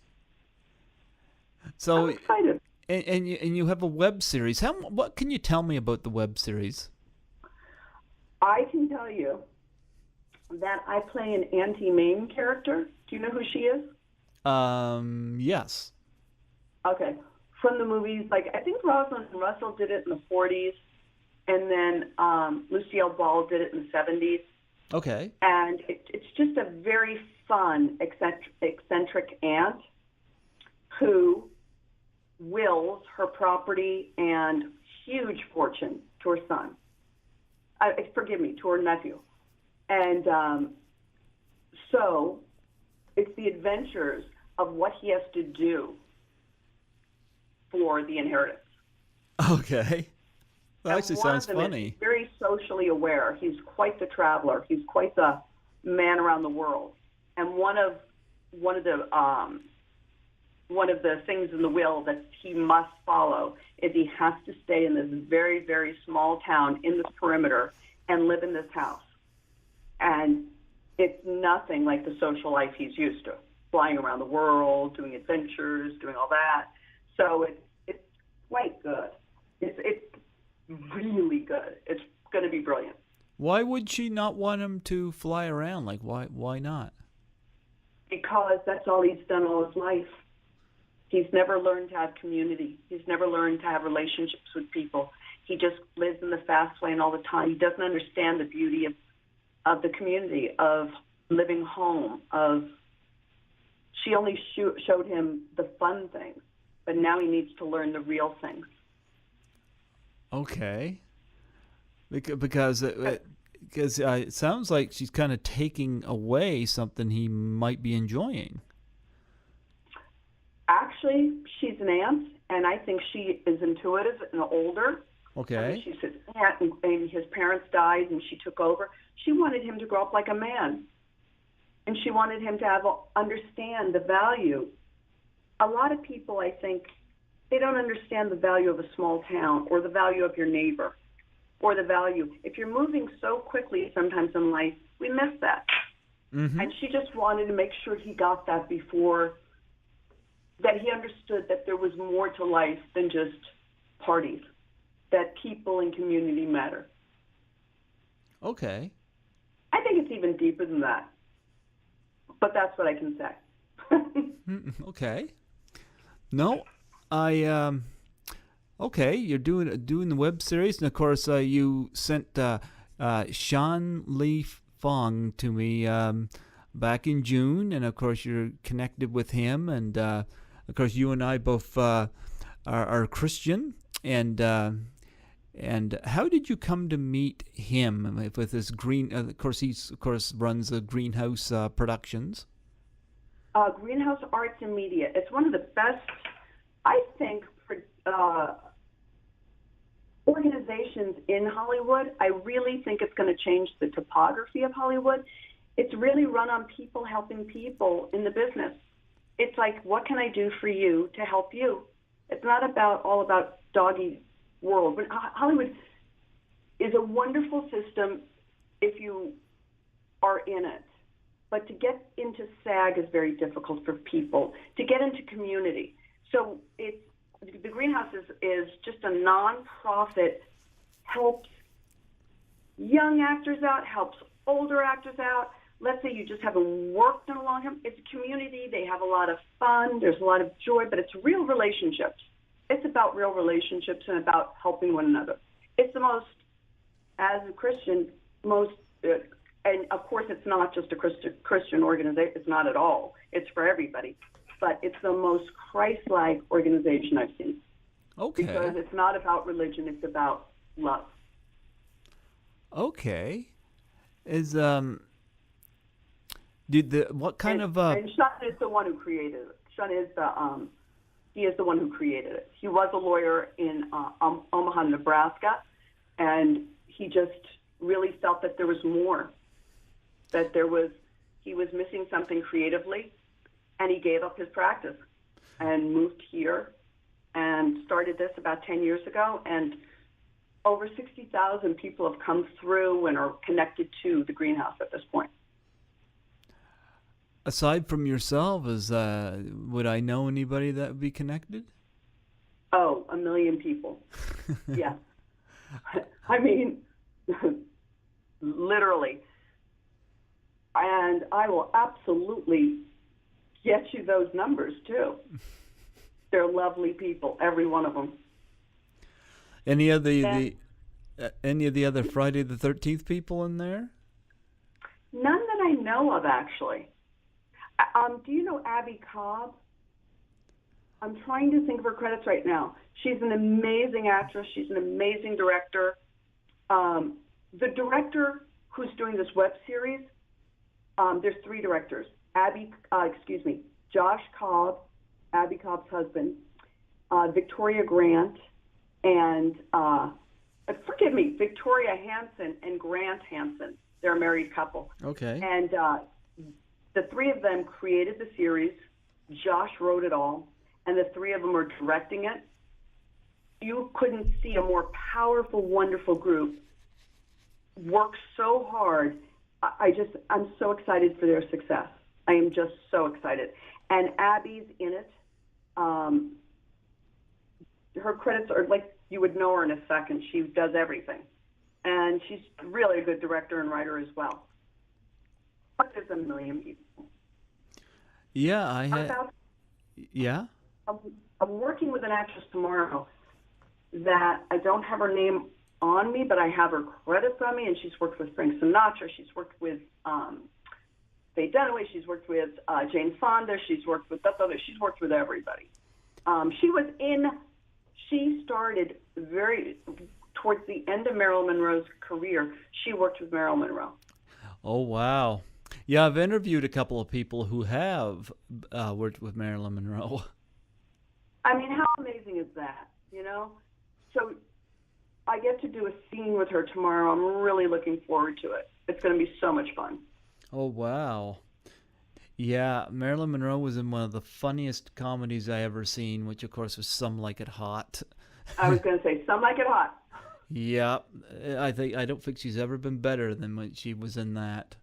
Speaker 1: So
Speaker 3: I'm excited.
Speaker 1: And you have a web series. What can you tell me about the web series?
Speaker 3: I can tell you that I play an Auntie Mame character. Do you know who she is?
Speaker 1: Yes.
Speaker 3: Okay. From the movies, like I think Rosalind Russell did it in the 40s, and then Lucille Ball did it in the 70s.
Speaker 1: Okay.
Speaker 3: And it's just a very fun, eccentric aunt who wills her property and huge fortune to her son. To her nephew. And so it's the adventures of what he has to do for the inheritance.
Speaker 1: Okay. That actually sounds funny.
Speaker 3: He's very socially aware. He's quite the traveler. He's quite the man around the world. And one of the one of the things in the will that he must follow is he has to stay in this very, very small town in this perimeter and live in this house. And it's nothing like the social life he's used to, flying around the world, doing adventures, doing all that. So it's quite good. It's really good. It's going to be brilliant.
Speaker 1: Why would she not want him to fly around? Like, why not?
Speaker 3: Because that's all he's done all his life. He's never learned to have community. He's never learned to have relationships with people. He just lives in the fast lane all the time. He doesn't understand the beauty of the community, of living home, she only showed him the fun things, but now he needs to learn the real things.
Speaker 1: Okay. Because it sounds like she's kind of taking away something he might be enjoying.
Speaker 3: Actually, she's an aunt, and I think she is intuitive and older.
Speaker 1: Okay.
Speaker 3: She's his aunt, and his parents died, and she took over. She wanted him to grow up like a man, and she wanted him to understand the value. A lot of people, I think, they don't understand the value of a small town or the value of your neighbor or the value. If you're moving so quickly sometimes in life, we miss that. Mm-hmm. And she just wanted to make sure he got that before, that he understood that there was more to life than just parties, that people and community matter.
Speaker 1: Okay.
Speaker 3: I think it's even deeper than that, but that's what I can say.
Speaker 1: Okay. No, okay, you're doing the web series, and of course you sent Sean Lee Fong to me back in June, and of course you're connected with him, and of course you and I both are Christian, and how did you come to meet him with this green? Of course, runs the Greenhouse Productions.
Speaker 3: Greenhouse Arts and Media. It's one of the best, I think, organizations in Hollywood. I really think it's going to change the topography of Hollywood. It's really run on people helping people in the business. It's like, what can I do for you to help you? It's not all about doggy world. But Hollywood is a wonderful system if you are in it. But to get into SAG is very difficult for people, to get into community. So the Greenhouse is just a nonprofit, helps young actors out, helps older actors out. Let's say you just haven't worked in a long time. It's a community. They have a lot of fun. There's a lot of joy, but it's real relationships. It's about real relationships and about helping one another. It's the most, as a Christian, and of course it's not just a Christian organization. It's not at all. It's for everybody. But it's the most Christ-like organization I've seen.
Speaker 1: Okay.
Speaker 3: Because it's not about religion, it's about love.
Speaker 1: Okay. What kind of
Speaker 3: And Sean is the one who created it. Sean is he is the one who created it. He was a lawyer in Omaha, Nebraska, and he just really felt that there was more, that he was missing something creatively, and he gave up his practice and moved here and started this about 10 years ago, and over 60,000 people have come through and are connected to the Greenhouse at this point.
Speaker 1: Aside from yourself, would I know anybody that would be connected?
Speaker 3: Oh, 1 million people. Yeah. I mean, literally. And I will absolutely get you those numbers, too. They're lovely people, every one of them.
Speaker 1: Any of the other Friday the 13th people in there?
Speaker 3: None that I know of, actually. Do you know Abby Cobb? I'm trying to think of her credits right now. She's an amazing actress. She's an amazing director. The director who's doing this web series, there's 3 directors. Josh Cobb, Abby Cobb's husband, Victoria Grant, and Victoria Hansen and Grant Hansen. They're a married couple.
Speaker 1: Okay.
Speaker 3: And the 3 of them created the series. Josh wrote it all. and the three of them are directing it. You couldn't see a more powerful, wonderful group work so hard. I'm so excited for their success. I am just so excited. And Abby's in it. Her credits are like you would know her in a second. She does everything. And she's really a good director and writer as well. But there's a million people.
Speaker 1: Yeah, Yeah?
Speaker 3: I'm working with an actress tomorrow that I don't have her name on me, but I have her credits on me, and she's worked with Frank Sinatra. She's worked with Faye Dunaway. She's worked with Jane Fonda. She's worked with She's worked with everybody. She started towards the end of Marilyn Monroe's career. She worked with Marilyn Monroe.
Speaker 1: Oh, wow. Yeah, I've interviewed a couple of people who have worked with Marilyn Monroe.
Speaker 3: I mean, how amazing is that, you know? So I get to do a scene with her tomorrow. I'm really looking forward to it. It's going to be so much fun.
Speaker 1: Oh, wow. Yeah, Marilyn Monroe was in one of the funniest comedies I ever seen, which, of course, was Some Like It Hot.
Speaker 3: I was going to say, Some Like It Hot.
Speaker 1: Yeah, I don't think she's ever been better than when she was in that.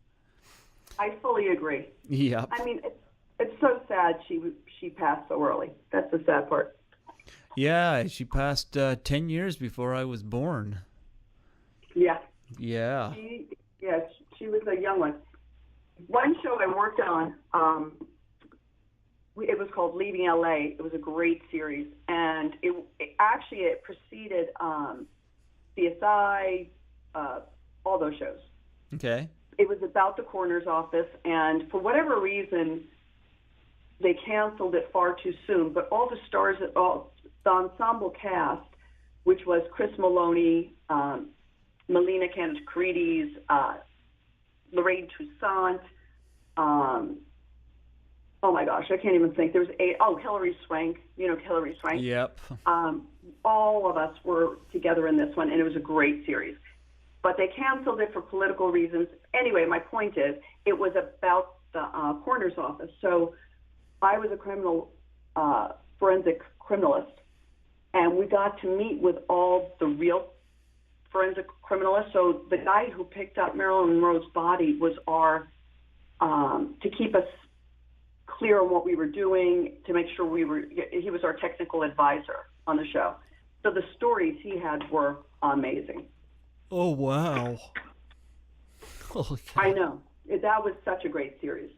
Speaker 3: I fully agree.
Speaker 1: Yeah.
Speaker 3: I mean, it's so sad she passed so early. That's the sad part.
Speaker 1: Yeah, she passed 10 years before I was born.
Speaker 3: Yeah.
Speaker 1: Yeah.
Speaker 3: She was a young one. One show I worked on, it was called Leaving L.A. It was a great series, and it preceded CSI, all those shows.
Speaker 1: Okay.
Speaker 3: It was about the coroner's office, and for whatever reason, they canceled it far too soon. But all the stars, the ensemble cast, which was Chris Maloney, Melina Candice-Carides, Lorraine Toussaint, oh my gosh, I can't even think. There was Hilary Swank, Hilary Swank.
Speaker 1: Yep.
Speaker 3: All of us were together in this one, and it was a great series. But they canceled it for political reasons. Anyway, my point is, it was about the coroner's office. So I was a forensic criminalist, and we got to meet with all the real forensic criminalists. So the guy who picked up Marilyn Monroe's body was to keep us clear on what we were doing, to make sure he was our technical advisor on the show. So the stories he had were amazing.
Speaker 1: Oh, wow. Holy cow.
Speaker 3: I know. That was such a great series.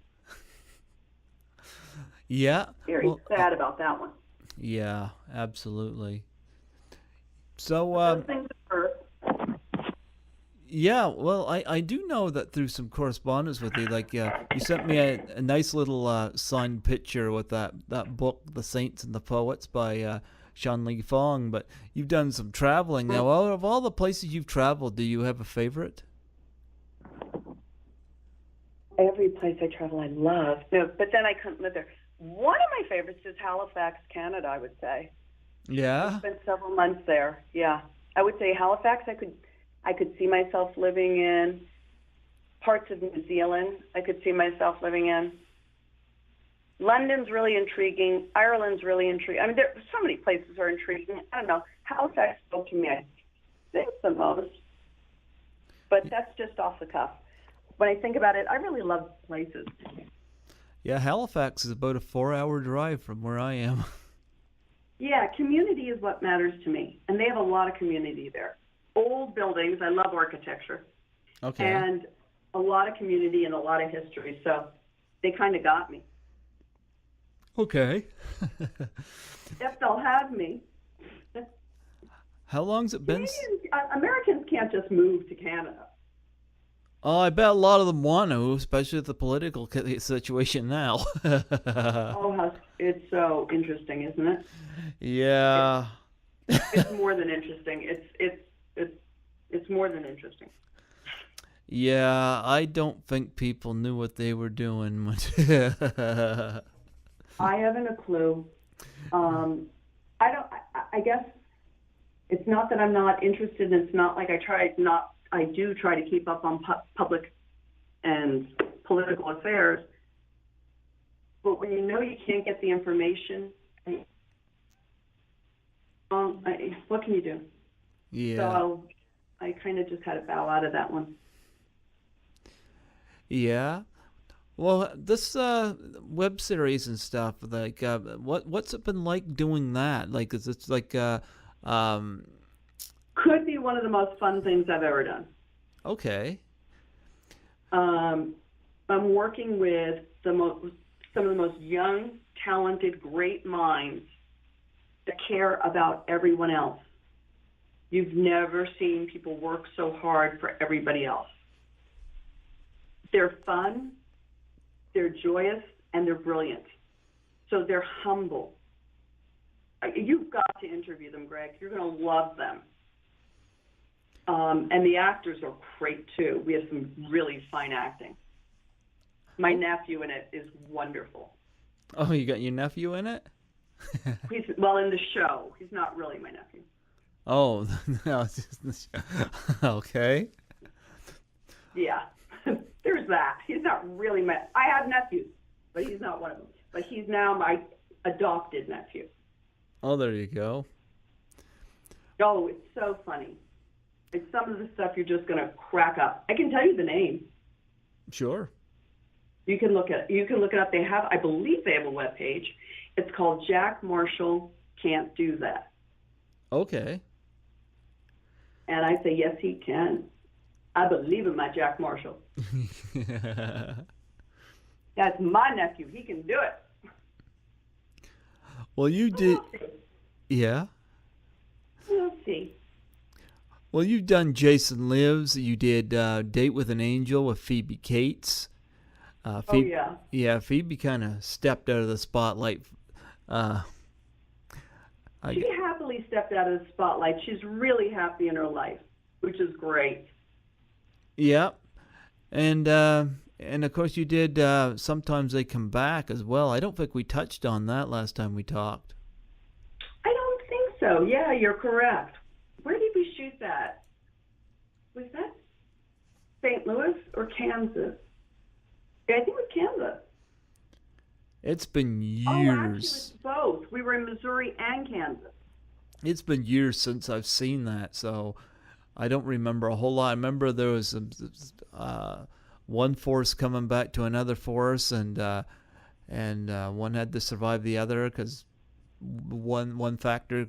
Speaker 1: Yeah.
Speaker 3: Very sad about that one.
Speaker 1: Yeah, absolutely. So,
Speaker 3: Those things occur.
Speaker 1: yeah, well, I do know that through some correspondence with you, like you sent me a nice little signed picture with that book, The Saints and the Poets by Sean Lee Fong, but you've done some traveling. Now, out of all the places you've traveled, do you have a favorite?
Speaker 3: Every place I travel, I love. No, but then I couldn't live there. One of my favorites is Halifax, Canada, I would say.
Speaker 1: Yeah?
Speaker 3: I spent several months there. Yeah. I would say Halifax, I could see myself living in. Parts of New Zealand, I could see myself living in. London's really intriguing. Ireland's really intriguing. I mean, there so many places are intriguing. I don't know. Halifax spoke to me, I think, the most. But that's just off the cuff. When I think about it, I really love places.
Speaker 1: Yeah, Halifax is about a 4-hour drive from where I am.
Speaker 3: Yeah, community is what matters to me. And they have a lot of community there. Old buildings. I love architecture.
Speaker 1: Okay.
Speaker 3: And a lot of community and a lot of history. So they kind of got me.
Speaker 1: Okay.
Speaker 3: If they'll have me.
Speaker 1: How long's it been?
Speaker 3: Americans can't just move to Canada.
Speaker 1: Oh, I bet a lot of them want to, especially with the political situation now.
Speaker 3: Oh, it's so interesting, isn't it?
Speaker 1: Yeah.
Speaker 3: It's more than interesting. It's more than interesting.
Speaker 1: Yeah, I don't think people knew what they were doing.
Speaker 3: I haven't a clue. I guess it's not that I'm not interested. It's not like I do try to keep up on public and political affairs. But when you know you can't get the information, What can you do?
Speaker 1: Yeah.
Speaker 3: So I kind of just had to bow out of that one.
Speaker 1: Yeah. Well, this web series and stuff, like, what's it been like doing that? Like, is it like,
Speaker 3: Could be one of the most fun things I've ever done.
Speaker 1: okay.
Speaker 3: I'm working with some of the most young, talented, great minds that care about everyone else. You've never seen people work so hard for everybody else. They're fun, they're joyous, and they're brilliant. So they're humble. You've got to interview them, Greg. You're going to love them. And the actors are great, too. We have some really fine acting. My nephew in it is wonderful.
Speaker 1: Oh, you got your nephew in it?
Speaker 3: He's, well, in the show. He's not really my nephew.
Speaker 1: Oh, no. Okay.
Speaker 3: Yeah, there's that. He's not really my... I have nephews, but he's not one of them. But he's now my adopted nephew.
Speaker 1: Oh, there you go.
Speaker 3: Oh, it's so funny. It's some of the stuff you're just going to crack up. I can tell you the name.
Speaker 1: Sure.
Speaker 3: You can look it up. They have, I believe they have a webpage. It's called Jack Marshall Can't Do That.
Speaker 1: Okay.
Speaker 3: And I say, yes, he can. I believe in my Jack Marshall. That's my nephew. He can do it.
Speaker 1: Well, you did. Yeah.
Speaker 3: We'll see.
Speaker 1: Well, you've done Jason Lives. You did Date with an Angel with Phoebe Cates. Phoebe,
Speaker 3: yeah.
Speaker 1: Yeah, Phoebe kind of stepped out of the spotlight.
Speaker 3: She happily stepped out of the spotlight. She's really happy in her life, which is great.
Speaker 1: Yeah. And of course you did Sometimes They Come Back as well. I don't think we touched on that last time we talked.
Speaker 3: I don't think so. Yeah, you're correct. Where did we shoot that? Was that St. Louis or Kansas? Yeah, I think it was Kansas.
Speaker 1: It's been years.
Speaker 3: Oh, actually, it was both. We were in Missouri and Kansas.
Speaker 1: It's been years since I've seen that, so I don't remember a whole lot. I remember there was one force coming back to another force, and one had to survive the other because one factor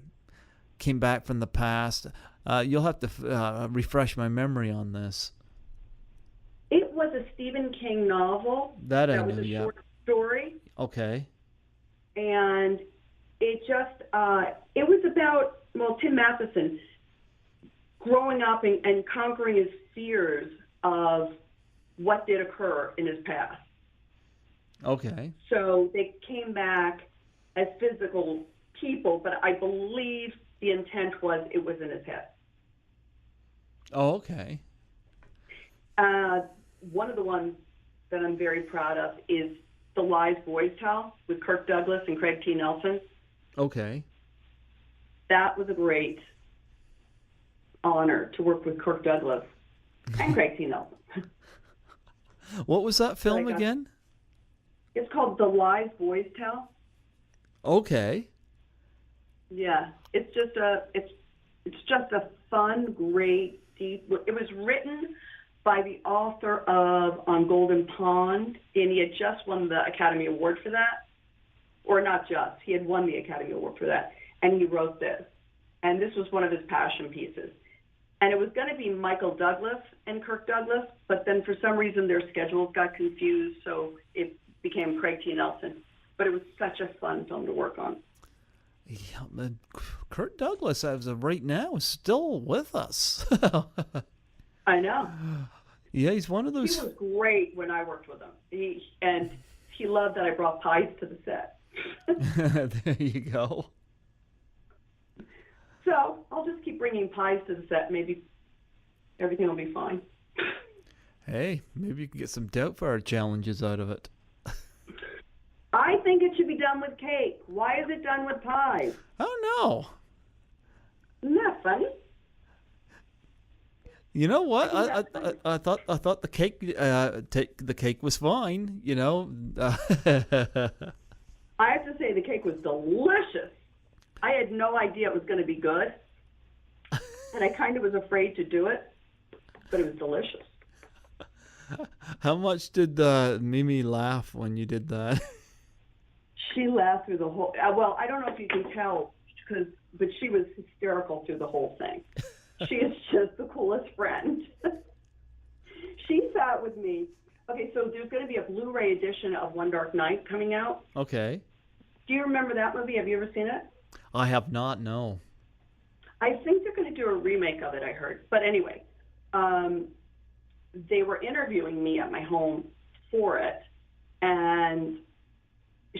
Speaker 1: came back from the past. You'll have to refresh my memory on this.
Speaker 3: It was a Stephen King novel.
Speaker 1: That I
Speaker 3: was
Speaker 1: knew,
Speaker 3: a
Speaker 1: yeah.
Speaker 3: short story.
Speaker 1: Okay.
Speaker 3: And it just, it was about, Tim Matheson growing up and conquering his fears of what did occur in his past.
Speaker 1: Okay.
Speaker 3: So they came back as physical people, but I believe the intent was it was in his head.
Speaker 1: Oh, okay.
Speaker 3: One of the ones that I'm very proud of is The Lies Boys Tell with Kirk Douglas and Craig T. Nelson.
Speaker 1: Okay.
Speaker 3: That was a great honor to work with Kirk Douglas and Craig T. Nelson.
Speaker 1: What was that film again?
Speaker 3: It's called The Lies Boys Tell.
Speaker 1: Okay.
Speaker 3: Yeah, it's just a fun, great, deep. It was written by the author of On Golden Pond, and he had just won the Academy Award for that. Or not just, he had won the Academy Award for that, and he wrote this. And this was one of his passion pieces. And it was going to be Michael Douglas and Kirk Douglas, but then for some reason their schedules got confused, so it became Craig T. Nelson. But it was such a fun film to work on.
Speaker 1: Yeah, Kirk Douglas, as of right now, is still with us.
Speaker 3: I know.
Speaker 1: Yeah, he's one of those.
Speaker 3: He was great when I worked with him. He loved that I brought pies to the set.
Speaker 1: There you go.
Speaker 3: So I'll just keep bringing pies to the set. Maybe everything will be fine.
Speaker 1: Hey, maybe you can get some Doubtfire challenges out of it.
Speaker 3: I think it should be done with cake. Why is it done with pies?
Speaker 1: Oh no!
Speaker 3: Isn't that funny?
Speaker 1: You know what? I thought the cake was fine. You know.
Speaker 3: I have to say the cake was delicious. I had no idea it was going to be good. And I kind of was afraid to do it, but it was delicious.
Speaker 1: How much did Mimi laugh when you did that?
Speaker 3: She laughed through the whole, well, I don't know if you can tell, but she was hysterical through the whole thing. She is just the coolest friend. She sat with me. Okay, so there's going to be a Blu-ray edition of One Dark Night coming out.
Speaker 1: Okay.
Speaker 3: Do you remember that movie? Have you ever seen it?
Speaker 1: I have not, no.
Speaker 3: I think they're going to do a remake of it, I heard. But anyway, they were interviewing me at my home for it, and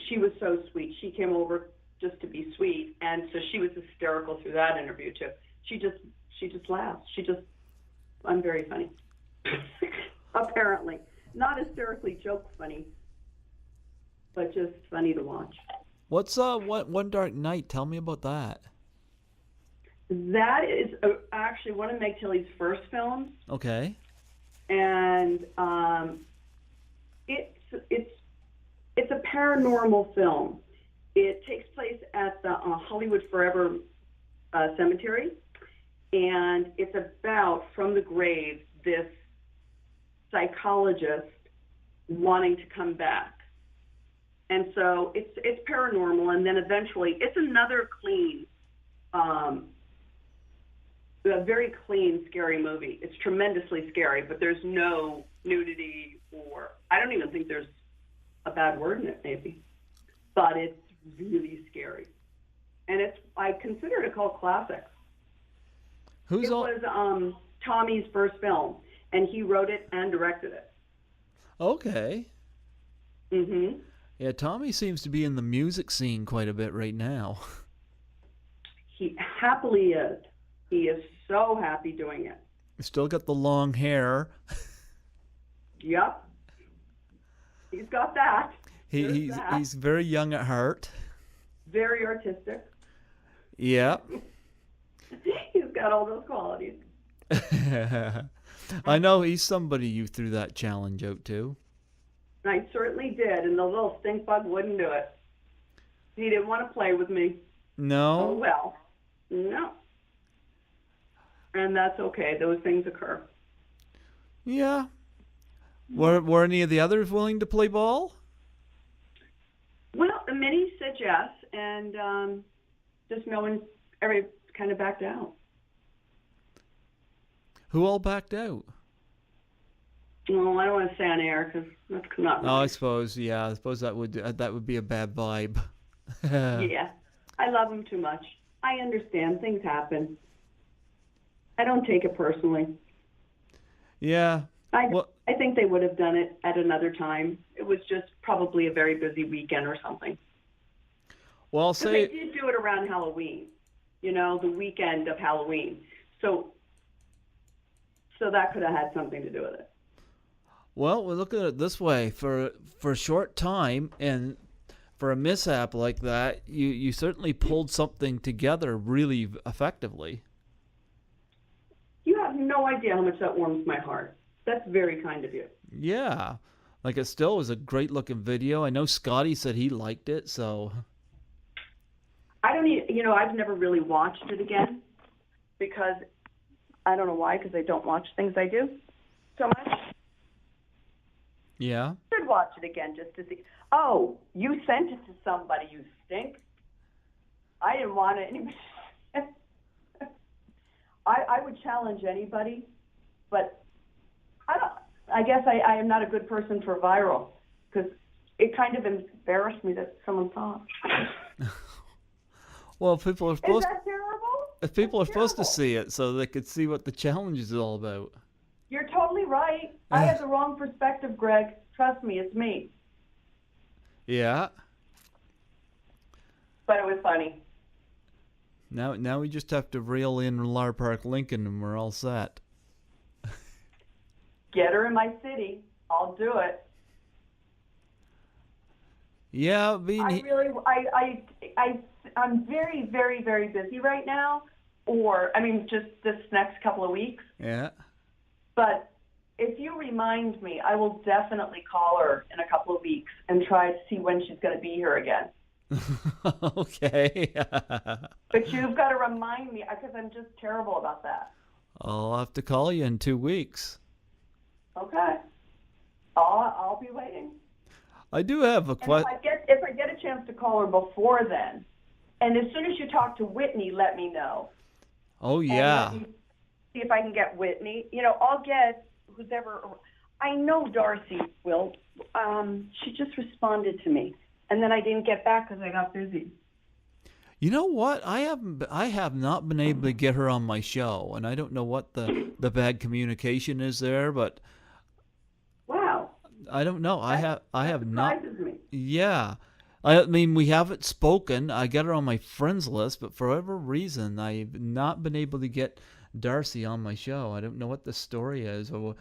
Speaker 3: she was so sweet. She came over just to be sweet, and so she was hysterical through that interview too. She just laughed. I'm very funny. Apparently. Not hysterically joke funny, but just funny to watch.
Speaker 1: What's One Dark Night? Tell me about that.
Speaker 3: That is actually one of Meg Tilly's first films.
Speaker 1: Okay.
Speaker 3: And it's a paranormal film. It takes place at the Hollywood Forever Cemetery, and it's about, from the grave, this psychologist wanting to come back. And so it's paranormal, and then eventually it's another clean, a very clean, scary movie. It's tremendously scary, but there's no nudity, or I don't even think there's a bad word in it, maybe. But it's really scary. And I consider it a cult classic. It was Tommy's first film, and he wrote it and directed it.
Speaker 1: Okay.
Speaker 3: Mm-hmm.
Speaker 1: Yeah, Tommy seems to be in the music scene quite a bit right now.
Speaker 3: He happily is. He is so happy doing it.
Speaker 1: Still got the long hair.
Speaker 3: Yep. He's got that.
Speaker 1: He's very young at heart.
Speaker 3: Very artistic.
Speaker 1: Yeah.
Speaker 3: He's got all those qualities.
Speaker 1: I know he's somebody you threw that challenge out to.
Speaker 3: I certainly did, and the little stink bug wouldn't do it. He didn't want to play with me.
Speaker 1: No?
Speaker 3: Oh, well. No. And that's okay. Those things occur.
Speaker 1: Yeah. Were any of the others willing to play ball?
Speaker 3: Well, many said yes, and just no one ever kind of backed out.
Speaker 1: Who all backed out?
Speaker 3: Well, I don't want to say on air because that's not right.
Speaker 1: Oh, I suppose that would be a bad vibe.
Speaker 3: Yeah. I love him too much. I understand. Things happen. I don't take it personally.
Speaker 1: Yeah.
Speaker 3: I think they would have done it at another time. It was just probably a very busy weekend or something.
Speaker 1: Well, I'll say...
Speaker 3: They did do it around Halloween, the weekend of Halloween. So that could have had something to do with it.
Speaker 1: Well, we'll look at it this way. For a short time and for a mishap like that, you certainly pulled something together really effectively.
Speaker 3: You have no idea how much that warms my heart. That's very kind of you.
Speaker 1: Yeah. Like, it still was a great-looking video. I know Scotty said he liked it, so...
Speaker 3: I've never really watched it again because I don't know why, because I don't watch things I do so much.
Speaker 1: Yeah?
Speaker 3: I should watch it again just to see. Oh, you sent it to somebody, you stink. I didn't want it. I would challenge anybody, but I guess I am not a good person for viral because it kind of embarrassed me that someone saw it.
Speaker 1: Well, people are supposed.
Speaker 3: Is that terrible?
Speaker 1: If people are supposed to see it, so they could see what the challenge is all about.
Speaker 3: You're totally right. I had the wrong perspective, Greg. Trust me, it's me.
Speaker 1: Yeah.
Speaker 3: But it was funny.
Speaker 1: Now we just have to reel in Lar Park Lincoln, and we're all set.
Speaker 3: Get her in my city. I'll do it.
Speaker 1: Yeah,
Speaker 3: I'm very, very, very busy right now. Just this next couple of weeks.
Speaker 1: Yeah.
Speaker 3: But if you remind me, I will definitely call her in a couple of weeks and try to see when she's going to be here again.
Speaker 1: Okay.
Speaker 3: But you've got to remind me because I'm just terrible about that.
Speaker 1: I'll have to call you in 2 weeks.
Speaker 3: Okay. I'll be waiting.
Speaker 1: I do have a
Speaker 3: And
Speaker 1: question.
Speaker 3: if I get a chance to call her before then, and as soon as you talk to Whitney, let me know.
Speaker 1: Oh,
Speaker 3: And
Speaker 1: yeah.
Speaker 3: let me see if I can get Whitney. I'll get who's ever. I know Darcy will. She just responded to me, and then I didn't get back because I got busy.
Speaker 1: You know what? I have not been able to get her on my show, and I don't know what the bad communication is there, but
Speaker 3: Wow.
Speaker 1: I don't know. I have not.
Speaker 3: Surprises me.
Speaker 1: Yeah. I mean, we haven't spoken. I got her on my friends list, but for whatever reason, I've not been able to get Darcy on my show. I don't know what the story is. Or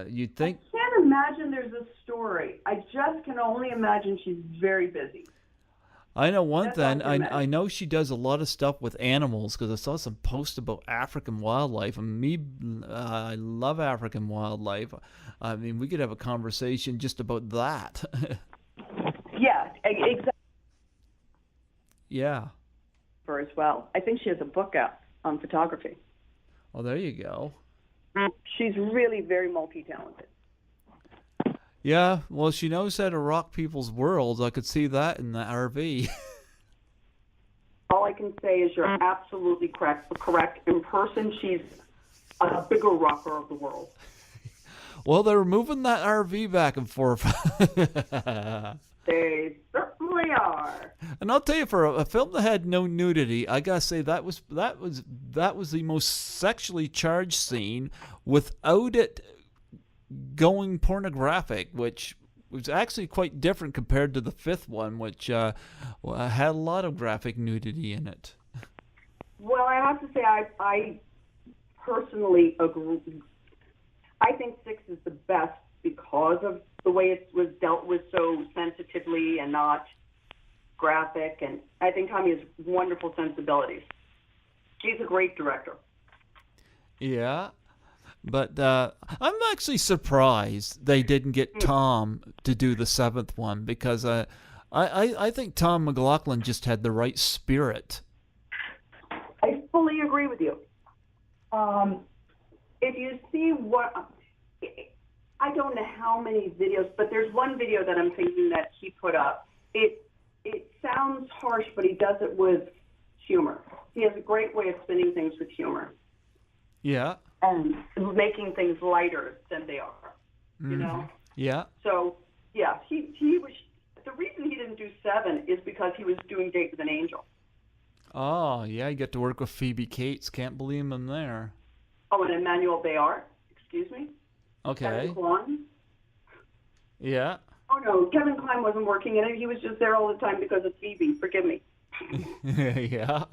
Speaker 1: you'd think.
Speaker 3: I can't imagine there's a story. I just can only imagine she's very busy.
Speaker 1: I know one
Speaker 3: That's all
Speaker 1: thing.
Speaker 3: I can
Speaker 1: I know she does a lot of stuff with animals because I saw some posts about African wildlife. And I love African wildlife. I mean, we could have a conversation just about that.
Speaker 3: Yeah, exactly.
Speaker 1: Yeah.
Speaker 3: For as well. I think she has a book out on photography.
Speaker 1: Well, there you go.
Speaker 3: She's really very multi-talented.
Speaker 1: Yeah, well, she knows how to rock people's worlds. I could see that in the RV.
Speaker 3: All I can say is you're absolutely correct. In person, she's a bigger rocker of the world.
Speaker 1: Well, they're moving that RV back and forth.
Speaker 3: They certainly are.
Speaker 1: And I'll tell you, for a film that had no nudity, I gotta say that was the most sexually charged scene without it going pornographic, which was actually quite different compared to the fifth one, which had a lot of graphic nudity in it.
Speaker 3: Well, I have to say I personally agree. I think 6 is the best because of the way it was dealt with so sensitively and not graphic. And I think Tommy has wonderful sensibilities. She's a great director.
Speaker 1: Yeah, but I'm actually surprised they didn't get Tom to do the seventh one because I think Tom McLoughlin just had the right spirit.
Speaker 3: I fully agree with you. If you see what, I don't know how many videos, but there's one video that I'm thinking that he put up. It sounds harsh, but he does it with humor. He has a great way of spinning things with humor.
Speaker 1: Yeah.
Speaker 3: And making things lighter than they are, you know?
Speaker 1: Yeah.
Speaker 3: So, yeah, he was, the reason he didn't do 7 is because he was doing Date with an Angel.
Speaker 1: Oh, yeah, you get to work with Phoebe Cates. Can't believe him there.
Speaker 3: Oh, and Emmanuel Bayard, excuse me?
Speaker 1: Okay.
Speaker 3: Kevin Kline?
Speaker 1: Yeah.
Speaker 3: Oh, no, Kevin Kline wasn't working in it. He was just there all the time because of Phoebe. Forgive me.
Speaker 1: Yeah.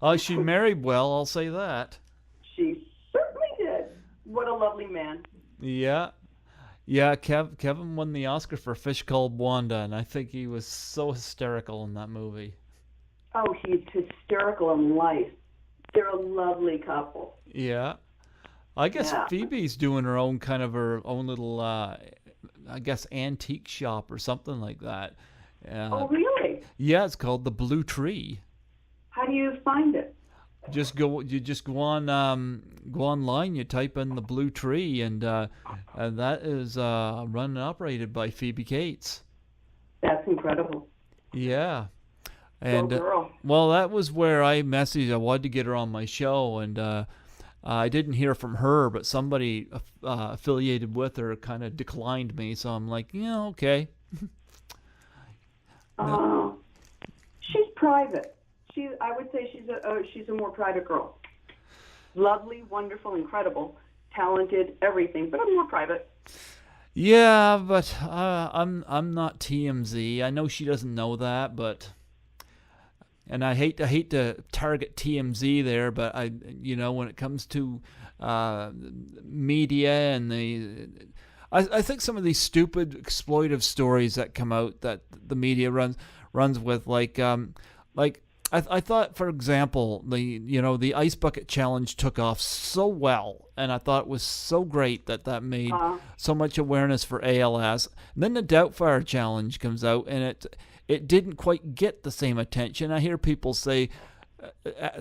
Speaker 1: Oh, she married well, I'll say that.
Speaker 3: She certainly did. What a lovely man.
Speaker 1: Yeah. Yeah, Kevin won the Oscar for Fish Called Wanda, and I think he was so hysterical in that movie.
Speaker 3: Oh, he's hysterical in life. They're a lovely couple.
Speaker 1: Yeah. I guess Phoebe's doing her own little, I guess, antique shop or something like that.
Speaker 3: Oh, really?
Speaker 1: Yeah, it's called The Blue Tree.
Speaker 3: How do you find it?
Speaker 1: You just go online, you type in The Blue Tree, and that is run and operated by Phoebe Cates.
Speaker 3: That's incredible.
Speaker 1: Yeah. And
Speaker 3: girl.
Speaker 1: Well, that was where I messaged. I wanted to get her on my show, and I didn't hear from her, but somebody affiliated with her kind of declined me. So I'm like, yeah, okay.
Speaker 3: She's private. I would say she's a more private girl. Lovely, wonderful, incredible, talented, everything, but I'm more private.
Speaker 1: Yeah, but I'm not TMZ. I know she doesn't know that, but. And I hate to target TMZ there, but when it comes to media and I think some of these stupid exploitive stories that come out that the media runs with, like I thought, for example, the ice bucket challenge took off so well, and I thought it was so great that made so much awareness for ALS. And then the Doubtfire challenge comes out, and it didn't quite get the same attention. I hear people say,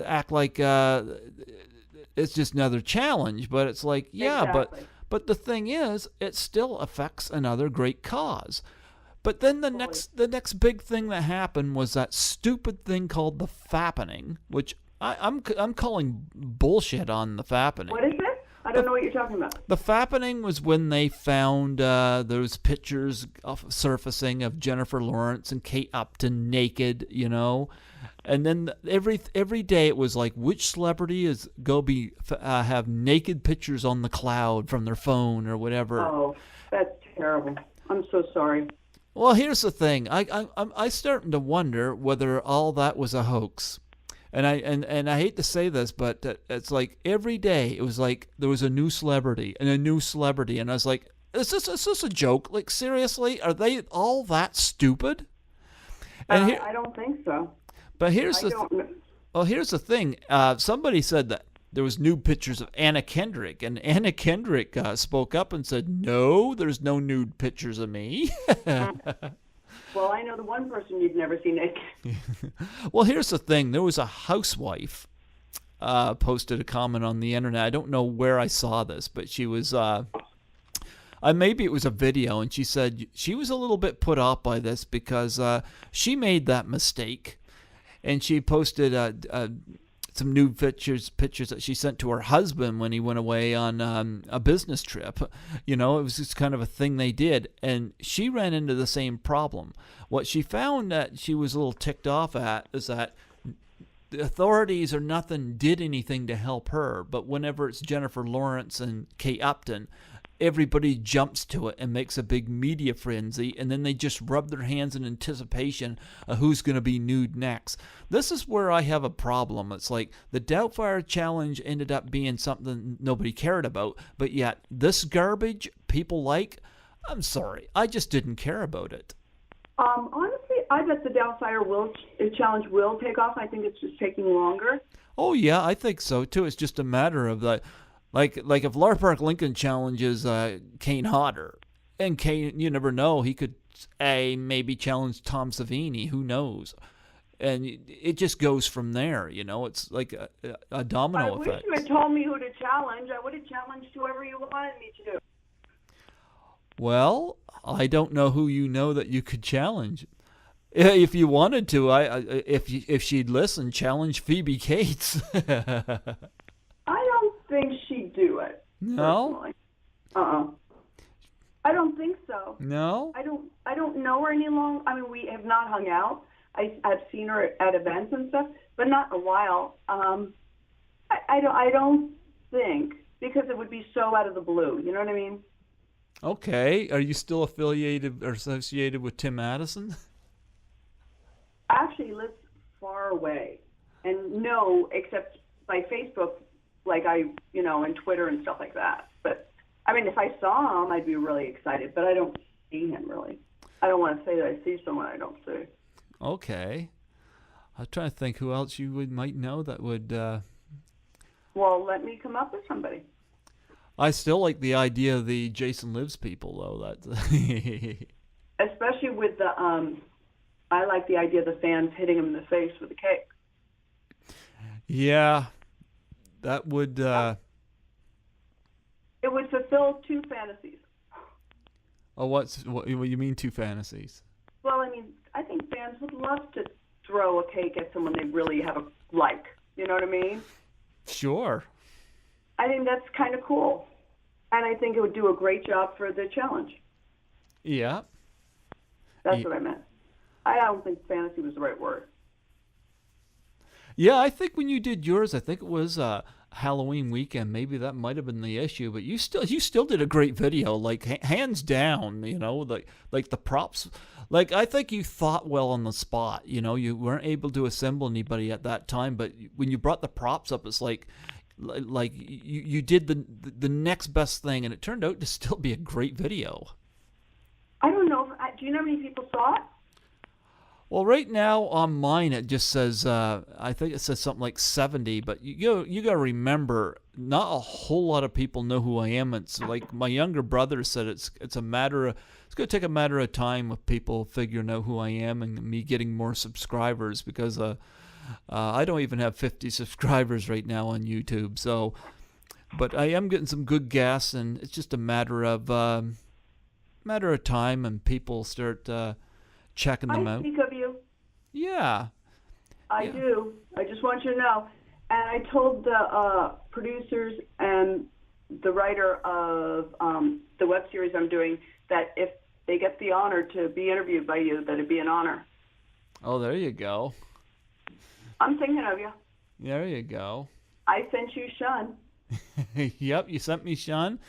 Speaker 1: act like it's just another challenge, but it's like, yeah,
Speaker 3: Exactly.
Speaker 1: but the thing is, it still affects another great cause. But then the next big thing that happened was that stupid thing called the fappening, which I'm calling bullshit on the fappening.
Speaker 3: What is it? I don't know what you're talking about.
Speaker 1: The fappening was when they found those pictures surfacing of Jennifer Lawrence and Kate Upton naked, and then every day it was like, which celebrity is have naked pictures on the cloud from their phone or whatever.
Speaker 3: Oh, that's terrible. I'm so sorry.
Speaker 1: Well, here's the thing. I'm starting to wonder whether all that was a hoax. And I hate to say this, but it's like every day it was like there was a new celebrity and a new celebrity, and I was like, is this a joke? Like, seriously, are they all that stupid? And
Speaker 3: I don't think so.
Speaker 1: But here's the thing. Somebody said that there was nude pictures of Anna Kendrick, and Anna Kendrick spoke up and said, "No, there's no nude pictures of me."
Speaker 3: Well, I know the one person you've never seen naked.
Speaker 1: Well, here's the thing. There was a housewife posted a comment on the internet. I don't know where I saw this, but she was maybe it was a video, and she said she was a little bit put off by this because she made that mistake, and she posted some nude pictures that she sent to her husband when he went away on a business trip. It was just kind of a thing they did, and she ran into the same problem. What she found that she was a little ticked off at is that the authorities did anything to help her, but whenever it's Jennifer Lawrence and Kate Upton, everybody jumps to it and makes a big media frenzy, and then they just rub their hands in anticipation of who's going to be nude next. This is where I have a problem. It's like the Doubtfire challenge ended up being something nobody cared about, but yet this garbage people like, I'm sorry, I just didn't care about it.
Speaker 3: Honestly, I bet the Doubtfire challenge will take off. I think it's just taking longer.
Speaker 1: Oh yeah, I think so too. It's just a matter of the Like if Lar Park Lincoln challenges Kane Hodder, and Kane, you never know, he could maybe challenge Tom Savini, who knows? And it just goes from there, It's like a domino effect.
Speaker 3: I wish you had told me who to challenge. I would have challenged whoever you wanted me to do.
Speaker 1: Well, I don't know who that you could challenge. If you wanted to, if she'd listen, challenge Phoebe Cates.
Speaker 3: I don't think she'd do it.
Speaker 1: No?
Speaker 3: Personally. I don't think so.
Speaker 1: No?
Speaker 3: I don't know her any longer. I mean, we have not hung out. I've seen her at events and stuff, but not in a while. I don't think, because it would be so out of the blue. You know what I mean?
Speaker 1: Okay. Are you still affiliated or associated with Tim Addison?
Speaker 3: Actually, he lives far away, and no, except by Facebook, like and Twitter and stuff like that. But I mean, if I saw him, I'd be really excited. But I don't see him really. I don't want to say that I see someone I don't see.
Speaker 1: Okay. I'm trying to think who else you might know that would.
Speaker 3: Well, let me come up with somebody.
Speaker 1: I still like the idea of the Jason Lives people, though. That's
Speaker 3: especially with the. I like the idea of the fans hitting him in the face with a cake.
Speaker 1: Yeah, that would.
Speaker 3: It would fulfill two fantasies.
Speaker 1: Oh, what you mean two fantasies?
Speaker 3: Well, I mean, I think fans would love to throw a cake at someone they really have a like. You know what I mean?
Speaker 1: Sure.
Speaker 3: I think that's kind of cool. And I think it would do a great job for the challenge.
Speaker 1: Yeah.
Speaker 3: That's what I meant. I don't think fantasy was the right word.
Speaker 1: Yeah, I think when you did yours, I think it was Halloween weekend. Maybe that might have been the issue, but you still did a great video, like hands down. Like the props. Like I think you thought well on the spot. You weren't able to assemble anybody at that time, but when you brought the props up, it's like you did the next best thing, and it turned out to still be a great video.
Speaker 3: I don't know. Do you know how many people saw it?
Speaker 1: Well, right now on mine it just says I think it says something like 70, but you got to remember, not a whole lot of people know who I am. It's like my younger brother said, it's going to take a matter of time of people figuring out who I am and me getting more subscribers, because I don't even have 50 subscribers right now on YouTube. So, but I am getting some good guests, and it's just a matter of time, and people start checking them out.
Speaker 3: I speak of you.
Speaker 1: Yeah.
Speaker 3: I do. I just want you to know. And I told the producers and the writer of the web series I'm doing that if they get the honor to be interviewed by you, that it'd be an honor.
Speaker 1: Oh, there you go.
Speaker 3: I'm thinking of you.
Speaker 1: There you go.
Speaker 3: I sent you Sean.
Speaker 1: Yep, you sent me Sean.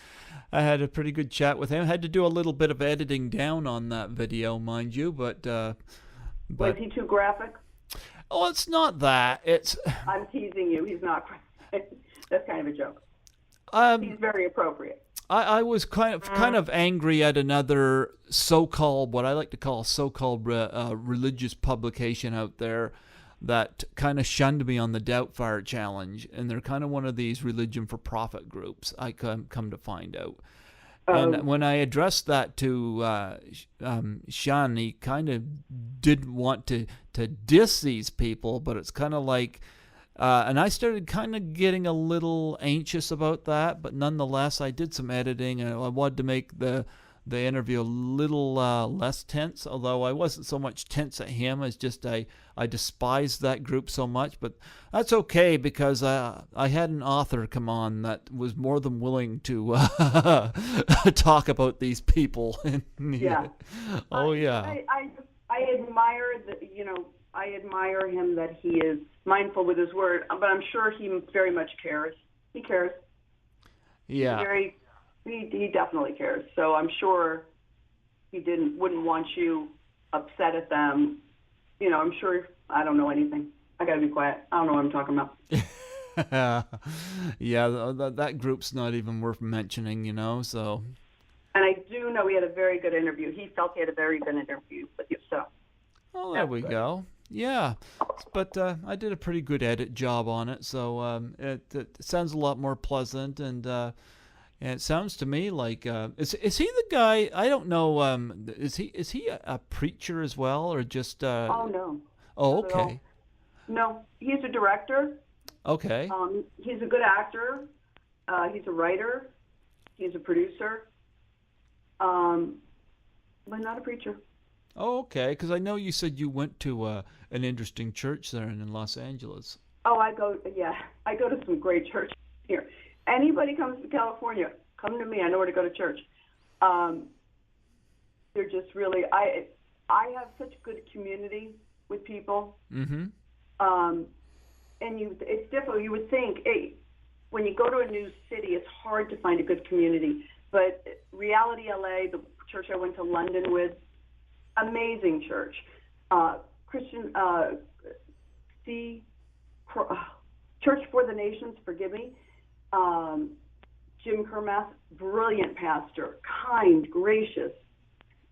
Speaker 1: I had a pretty good chat with him. I had to do a little bit of editing down on that video, mind you, but
Speaker 3: Was he too graphic?
Speaker 1: Oh, it's not that. It's
Speaker 3: I'm teasing you. He's not graphic. That's kind of a joke. He's very appropriate.
Speaker 1: I was kind of angry at another so-called, what I like to call so-called religious publication out there that kind of shunned me on the Doubtfire challenge, and they're kind of one of these religion for profit groups, I come to find out. And when I addressed that to Sean, he kind of didn't want to diss these people, but it's kind of like, and I started kind of getting a little anxious about that, but nonetheless, I did some editing, and I wanted to make the interview a little less tense, although I wasn't so much tense at him as just I despised that group so much. But that's okay, because I had an author come on that was more than willing to talk about these people.
Speaker 3: Yeah.
Speaker 1: Oh, yeah.
Speaker 3: I admire I admire him that he is mindful with his word, but I'm sure he very much cares. He cares.
Speaker 1: Yeah.
Speaker 3: He definitely cares. So I'm sure he wouldn't want you upset at them. I'm sure. I don't know anything. I gotta be quiet. I don't know what I'm talking about.
Speaker 1: Yeah, that group's not even worth mentioning, so.
Speaker 3: And I do know he had a very good interview. He felt he had a very good interview with you, so.
Speaker 1: Oh, there we go. Yeah, but I did a pretty good edit job on it, so it sounds a lot more pleasant, and it sounds to me like is he the guy? I don't know. Is he a preacher as well, or just?
Speaker 3: Oh no.
Speaker 1: Oh, okay.
Speaker 3: No, he's a director.
Speaker 1: Okay.
Speaker 3: He's a good actor. He's a writer. He's a producer. But not a preacher.
Speaker 1: Oh, okay. Because I know you said you went to an interesting church there in Los Angeles.
Speaker 3: Oh, I go to some great churches here. Anybody comes to California, come to me. I know where to go to church. They're just really, I have such good community with people. Mm-hmm. And it's difficult. You would think, hey, when you go to a new city, it's hard to find a good community. But Reality LA, the church I went to London with, amazing church. Christian, Church for the Nations, forgive me. Jim Kermath, brilliant pastor, kind, gracious,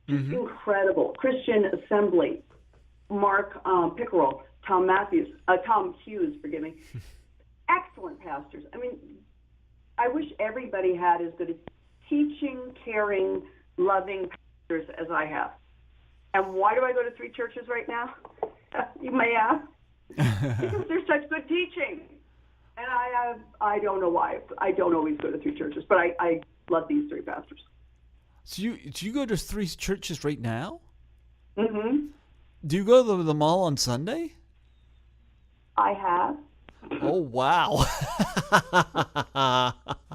Speaker 3: just incredible. Christian Assembly, Mark Pickerel, Tom Hughes, forgive me. Excellent pastors. I mean, I wish everybody had as good a teaching, caring, loving pastors as I have. And why do I go to 3 churches right now? You may ask. Because there's such good teaching. And I don't know why. I don't always go to 3 churches, but I love these 3 pastors.
Speaker 1: So you go to 3 churches right now?
Speaker 3: Mm-hmm.
Speaker 1: Do you go to them all on Sunday?
Speaker 3: I have.
Speaker 1: Oh, wow.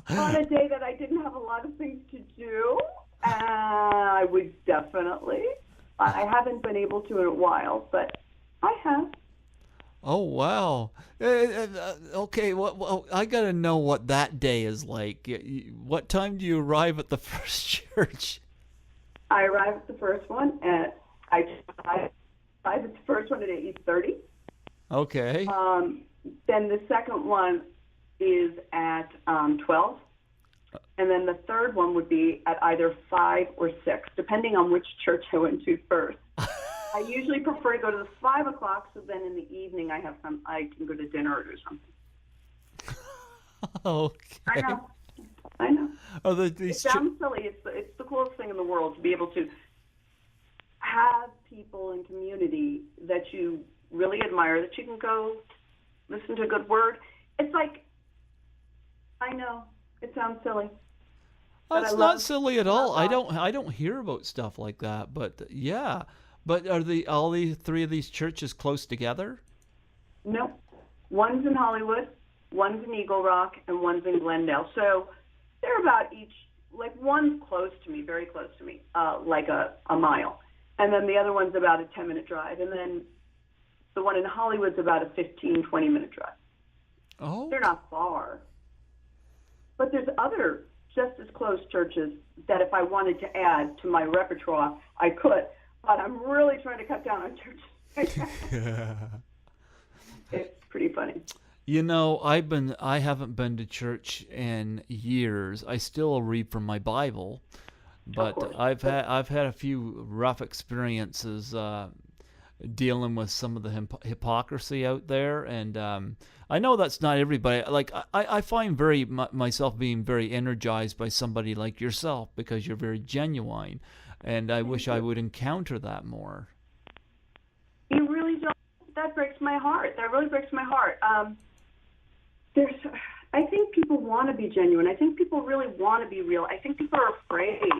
Speaker 3: On a day that I didn't have a lot of things to do, I would definitely. I haven't been able to in a while, but I have.
Speaker 1: Oh, wow. Okay, well, I got to know what that day is like. What time do you arrive at the first church?
Speaker 3: I arrive at the first one, and I arrive at the first one at 8:30.
Speaker 1: Okay.
Speaker 3: Then the second one is at 12. And then the third one would be at either 5 or 6, depending on which church I went to first. I usually prefer to go to the 5 o'clock, so then in the evening I can go to dinner or do something.
Speaker 1: Okay.
Speaker 3: I know.
Speaker 1: Oh,
Speaker 3: It sounds silly. It's the coolest thing in the world to be able to have people in community that you really admire, that you can go listen to a good word. It's like, I know, it sounds silly.
Speaker 1: Oh, it's not silly at all. I don't hear about stuff like that, but yeah. But are all the three of these churches close together?
Speaker 3: No. One's in Hollywood, one's in Eagle Rock, and one's in Glendale. So they're about each, like one's close to me, very close to me, like a mile. And then the other one's about a 10-minute drive. And then the one in Hollywood's about a 15, 20-minute drive.
Speaker 1: Oh.
Speaker 3: They're not far. But there's other just as close churches that if I wanted to add to my repertoire, I could. But I'm really trying to cut down on churches. It's pretty funny.
Speaker 1: You know, I haven't been to church in years. I still read from my Bible, but I've had a few rough experiences dealing with some of the hypocrisy out there, and I know that's not everybody. Like I find myself being very energized by somebody like yourself because you're very genuine, and I wish I would encounter that more.
Speaker 3: You really don't. That breaks my heart. That really breaks my heart. I think people want to be genuine. I think people really want to be real. I think people are afraid.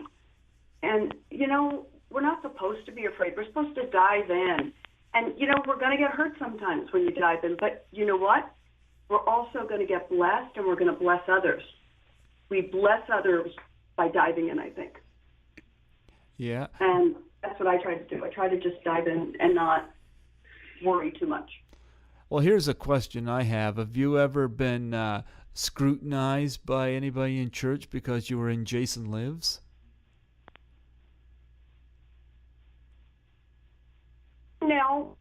Speaker 3: And, you know, we're not supposed to be afraid. We're supposed to dive in. And, you know, we're going to get hurt sometimes when you dive in. But you know what? We're also going to get blessed, and we're going to bless others. We bless others by diving in, I think.
Speaker 1: Yeah.
Speaker 3: And that's what I try to do. I try to just dive in and not worry too much.
Speaker 1: Well, here's a question I have. Have you ever been scrutinized by anybody in church because you were in Jason Lives?
Speaker 3: No,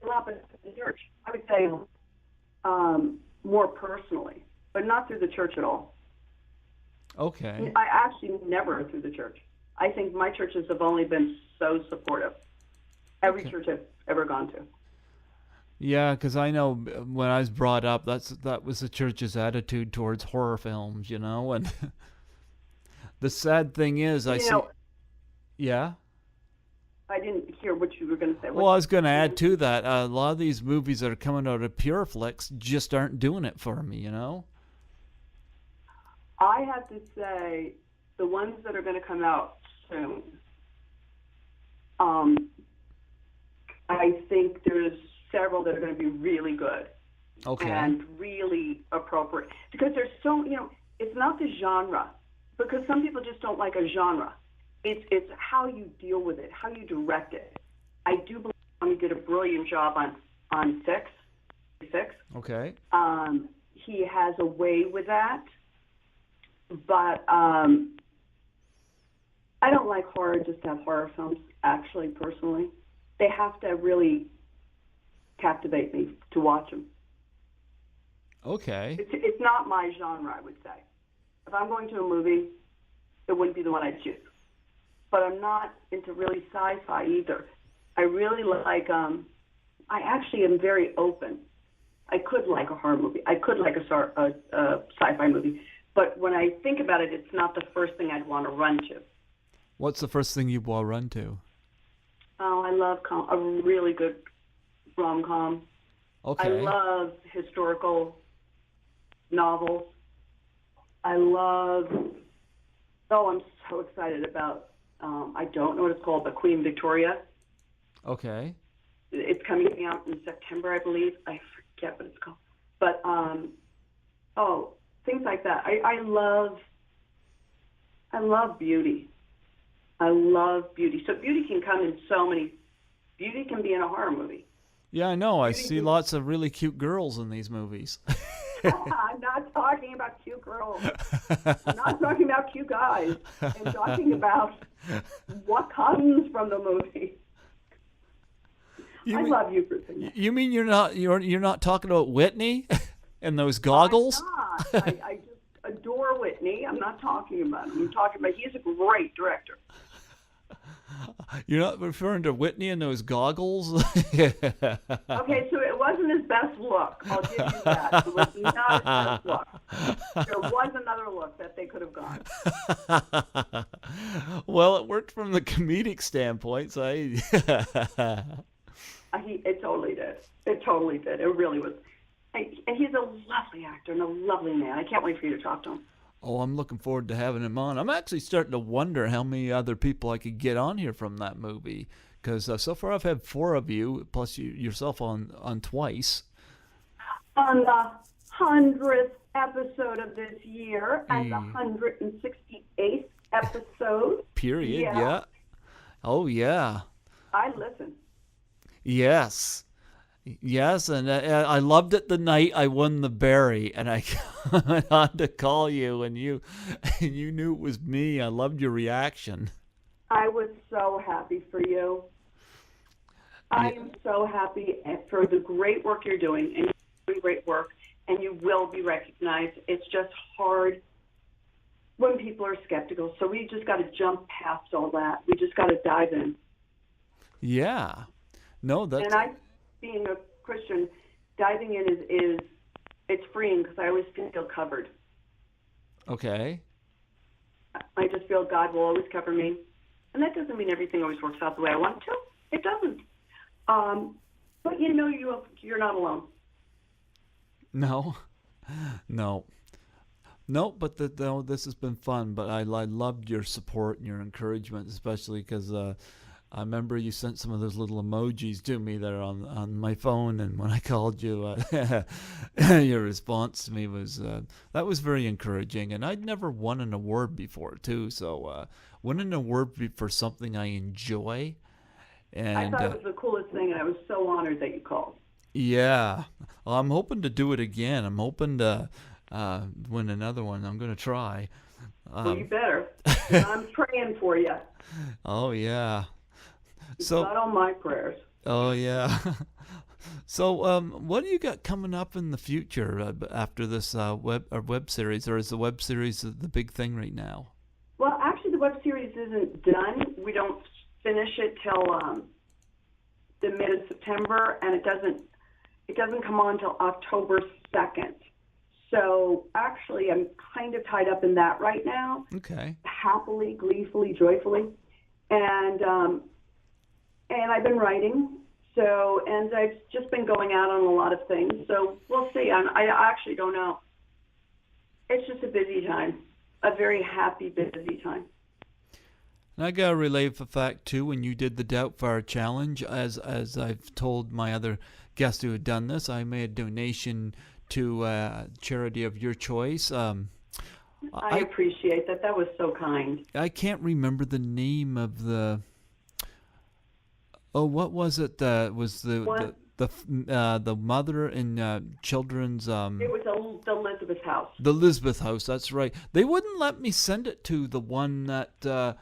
Speaker 3: not in the church. I would say more personally, but not through the church at all.
Speaker 1: Okay.
Speaker 3: I actually never through the church. I think my churches have only been so supportive. Every church I've ever gone to.
Speaker 1: Yeah, because I know when I was brought up, that was the church's attitude towards horror films, you know. And the sad thing is, Yeah.
Speaker 3: I didn't hear what you were going to say.
Speaker 1: Well, I was going to add to that. A lot of these movies that are coming out of Pureflix just aren't doing it for me, you know.
Speaker 3: I have to say, the ones that are going to come out soon, I think there's several that are going to be really good.
Speaker 1: Okay.
Speaker 3: And really appropriate. Because there's so, you know, it's not the genre. Because some people just don't like a genre. It's how you deal with it, how you direct it. I do believe Tommy did a brilliant job on Six.
Speaker 1: Okay.
Speaker 3: He has a way with that. But I don't like horror just to have horror films, actually, personally. They have to really captivate me to watch them.
Speaker 1: Okay.
Speaker 3: It's not my genre, I would say. If I'm going to a movie, it wouldn't be the one I'd choose. But I'm not into really sci-fi either. I really like, I actually am very open. I could like a horror movie. I could like a sci-fi movie. But when I think about it, it's not the first thing I'd want to run to.
Speaker 1: What's the first thing you'd want to run to?
Speaker 3: Oh, I love a really good rom-com.
Speaker 1: Okay.
Speaker 3: I love historical novels. I'm so excited about, I don't know what it's called, but Queen Victoria.
Speaker 1: Okay.
Speaker 3: It's coming out in September, I believe. I forget what it's called. But, things like that. I love beauty. I love beauty. So beauty can come in beauty can be in a horror movie.
Speaker 1: Yeah, I know. I see lots of really cute girls in these movies.
Speaker 3: I'm not talking about cute girls. I'm not talking about cute guys. I'm talking about what comes from the movie. I love you for saying that.
Speaker 1: You mean you're not talking about Whitney and those goggles?
Speaker 3: I'm not. I just adore Whitney. I'm not talking about him. I'm talking about he's a great director.
Speaker 1: You're not referring to Whitney and those goggles?
Speaker 3: Okay, so it wasn't his best look. I'll give you that. It was not his best look. There was another look that they could have gone.
Speaker 1: Well, it worked from the comedic standpoint, so
Speaker 3: It totally did. It totally did. It really was. And he's a lovely actor and a lovely man. I can't wait for you to talk to him.
Speaker 1: Oh, I'm looking forward to having him on. I'm actually starting to wonder how many other people I could get on here from that movie. Because so far I've had 4 of you, plus yourself on twice.
Speaker 3: On the 100th episode of this year and the 168th episode.
Speaker 1: Period, yeah. Oh, yeah.
Speaker 3: I listen.
Speaker 1: Yes. Yes, and I loved it the night I won the Barry, and I went on to call you, and you knew it was me. I loved your reaction.
Speaker 3: I was so happy for you. I am so happy for the great work you're doing, and you're doing great work, and you will be recognized. It's just hard when people are skeptical, so we just got to jump past all that. We just got to dive in.
Speaker 1: Yeah. No, that's...
Speaker 3: And being a Christian, diving in is it's freeing because I always feel covered.
Speaker 1: Okay.
Speaker 3: I just feel God will always cover me. And that doesn't mean everything always works out the way I want it to. It doesn't. But you're not alone.
Speaker 1: No. But this has been fun. But I loved your support and your encouragement, especially because I remember you sent some of those little emojis to me that are on my phone, and when I called you, your response to me was that was very encouraging. And I'd never won an award before, too, so winning an award for something I enjoy. And
Speaker 3: I thought it was the coolest thing, and I was so honored that you called.
Speaker 1: Yeah, well, I'm hoping to do it again. I'm hoping to win another one. I'm going to try.
Speaker 3: Well, you better. I'm praying for you.
Speaker 1: Oh yeah.
Speaker 3: So, not on my prayers.
Speaker 1: Oh yeah. So what do you got coming up in the future after this web series, or is the web series the big thing right now?
Speaker 3: Well, actually, the web series isn't done. We don't finish it till the mid of September, and it doesn't come on till October 2nd. So actually, I'm kind of tied up in that right now.
Speaker 1: Okay.
Speaker 3: Happily, gleefully, joyfully, and I've been writing. So, and I've just been going out on a lot of things. So we'll see. I actually don't know. It's just a busy time, a very happy, busy time.
Speaker 1: And I gotta relay the fact too, when you did the Doubtfire challenge, as I've told my other guests who had done this, I made a donation to a charity of your choice.
Speaker 3: I appreciate that. That was so kind.
Speaker 1: I can't remember the name of the. Oh, what was it? Was the mother in children's? It
Speaker 3: was the Elizabeth House.
Speaker 1: The Elizabeth House. That's right. They wouldn't let me send it to the one that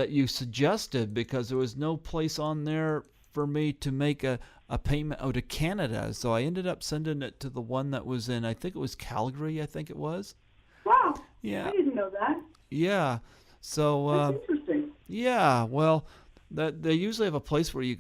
Speaker 1: you suggested because there was no place on there for me to make a payment out of Canada. So I ended up sending it to the one that was in, I think it was Calgary. I think it was.
Speaker 3: Wow.
Speaker 1: Yeah.
Speaker 3: I didn't know that.
Speaker 1: Yeah. So.
Speaker 3: That's interesting.
Speaker 1: Yeah. Well. That they usually have a place where you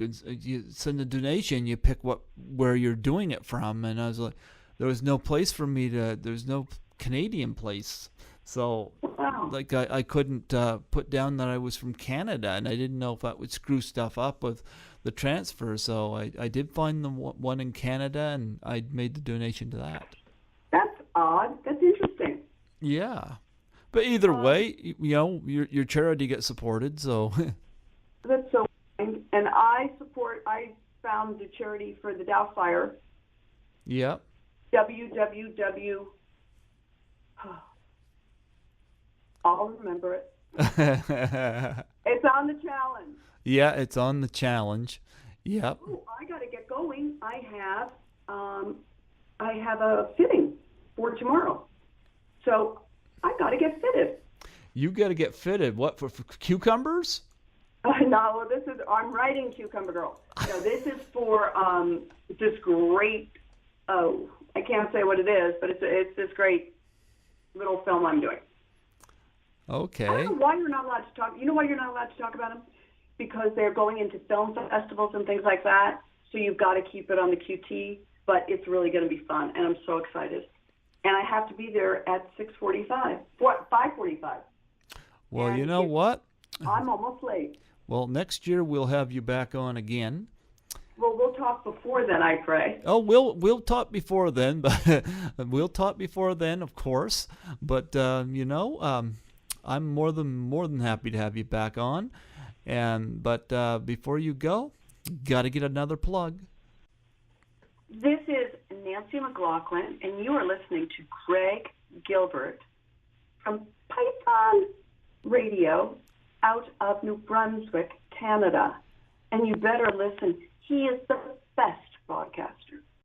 Speaker 1: send a donation. You pick where you're doing it from, and I was like, there was no place for me to. There's no Canadian place, so
Speaker 3: wow.
Speaker 1: Like I couldn't put down that I was from Canada, and I didn't know if that would screw stuff up with the transfer. So I did find the one in Canada, and I made the donation to that.
Speaker 3: That's odd. That's interesting.
Speaker 1: Yeah, but either way, your charity gets supported, so.
Speaker 3: That's so kind. And I found the charity for the Doubtfire.
Speaker 1: Yep.
Speaker 3: www. I'll remember it. It's on the challenge.
Speaker 1: Yeah, it's on the challenge. Yep.
Speaker 3: Oh, I got to get going. I have a fitting for tomorrow. So I got to get fitted.
Speaker 1: You got to get fitted. What, for cucumbers?
Speaker 3: No, I'm writing Cucumber Girl. No, this is for this great, I can't say what it is, but it's this great little film I'm doing.
Speaker 1: Okay.
Speaker 3: I don't know why you're not allowed to talk. You know why you're not allowed to talk about them? because they're going into film festivals and things like that. So you've got to keep it on the QT, but it's really going to be fun, and I'm so excited. And I have to be there at 5:45.
Speaker 1: Well,
Speaker 3: And
Speaker 1: you know what?
Speaker 3: I'm almost late.
Speaker 1: Well, next year we'll have you back on again.
Speaker 3: Well, we'll talk before then, I pray.
Speaker 1: Oh, we'll talk before then, but we'll talk before then, of course. But I'm more than happy to have you back on. But before you go, got to get another plug.
Speaker 3: This is Nancy McLoughlin, and you are listening to Greg Gilbert from Python Radio out of New Brunswick, Canada. And you better listen. He is the best broadcaster.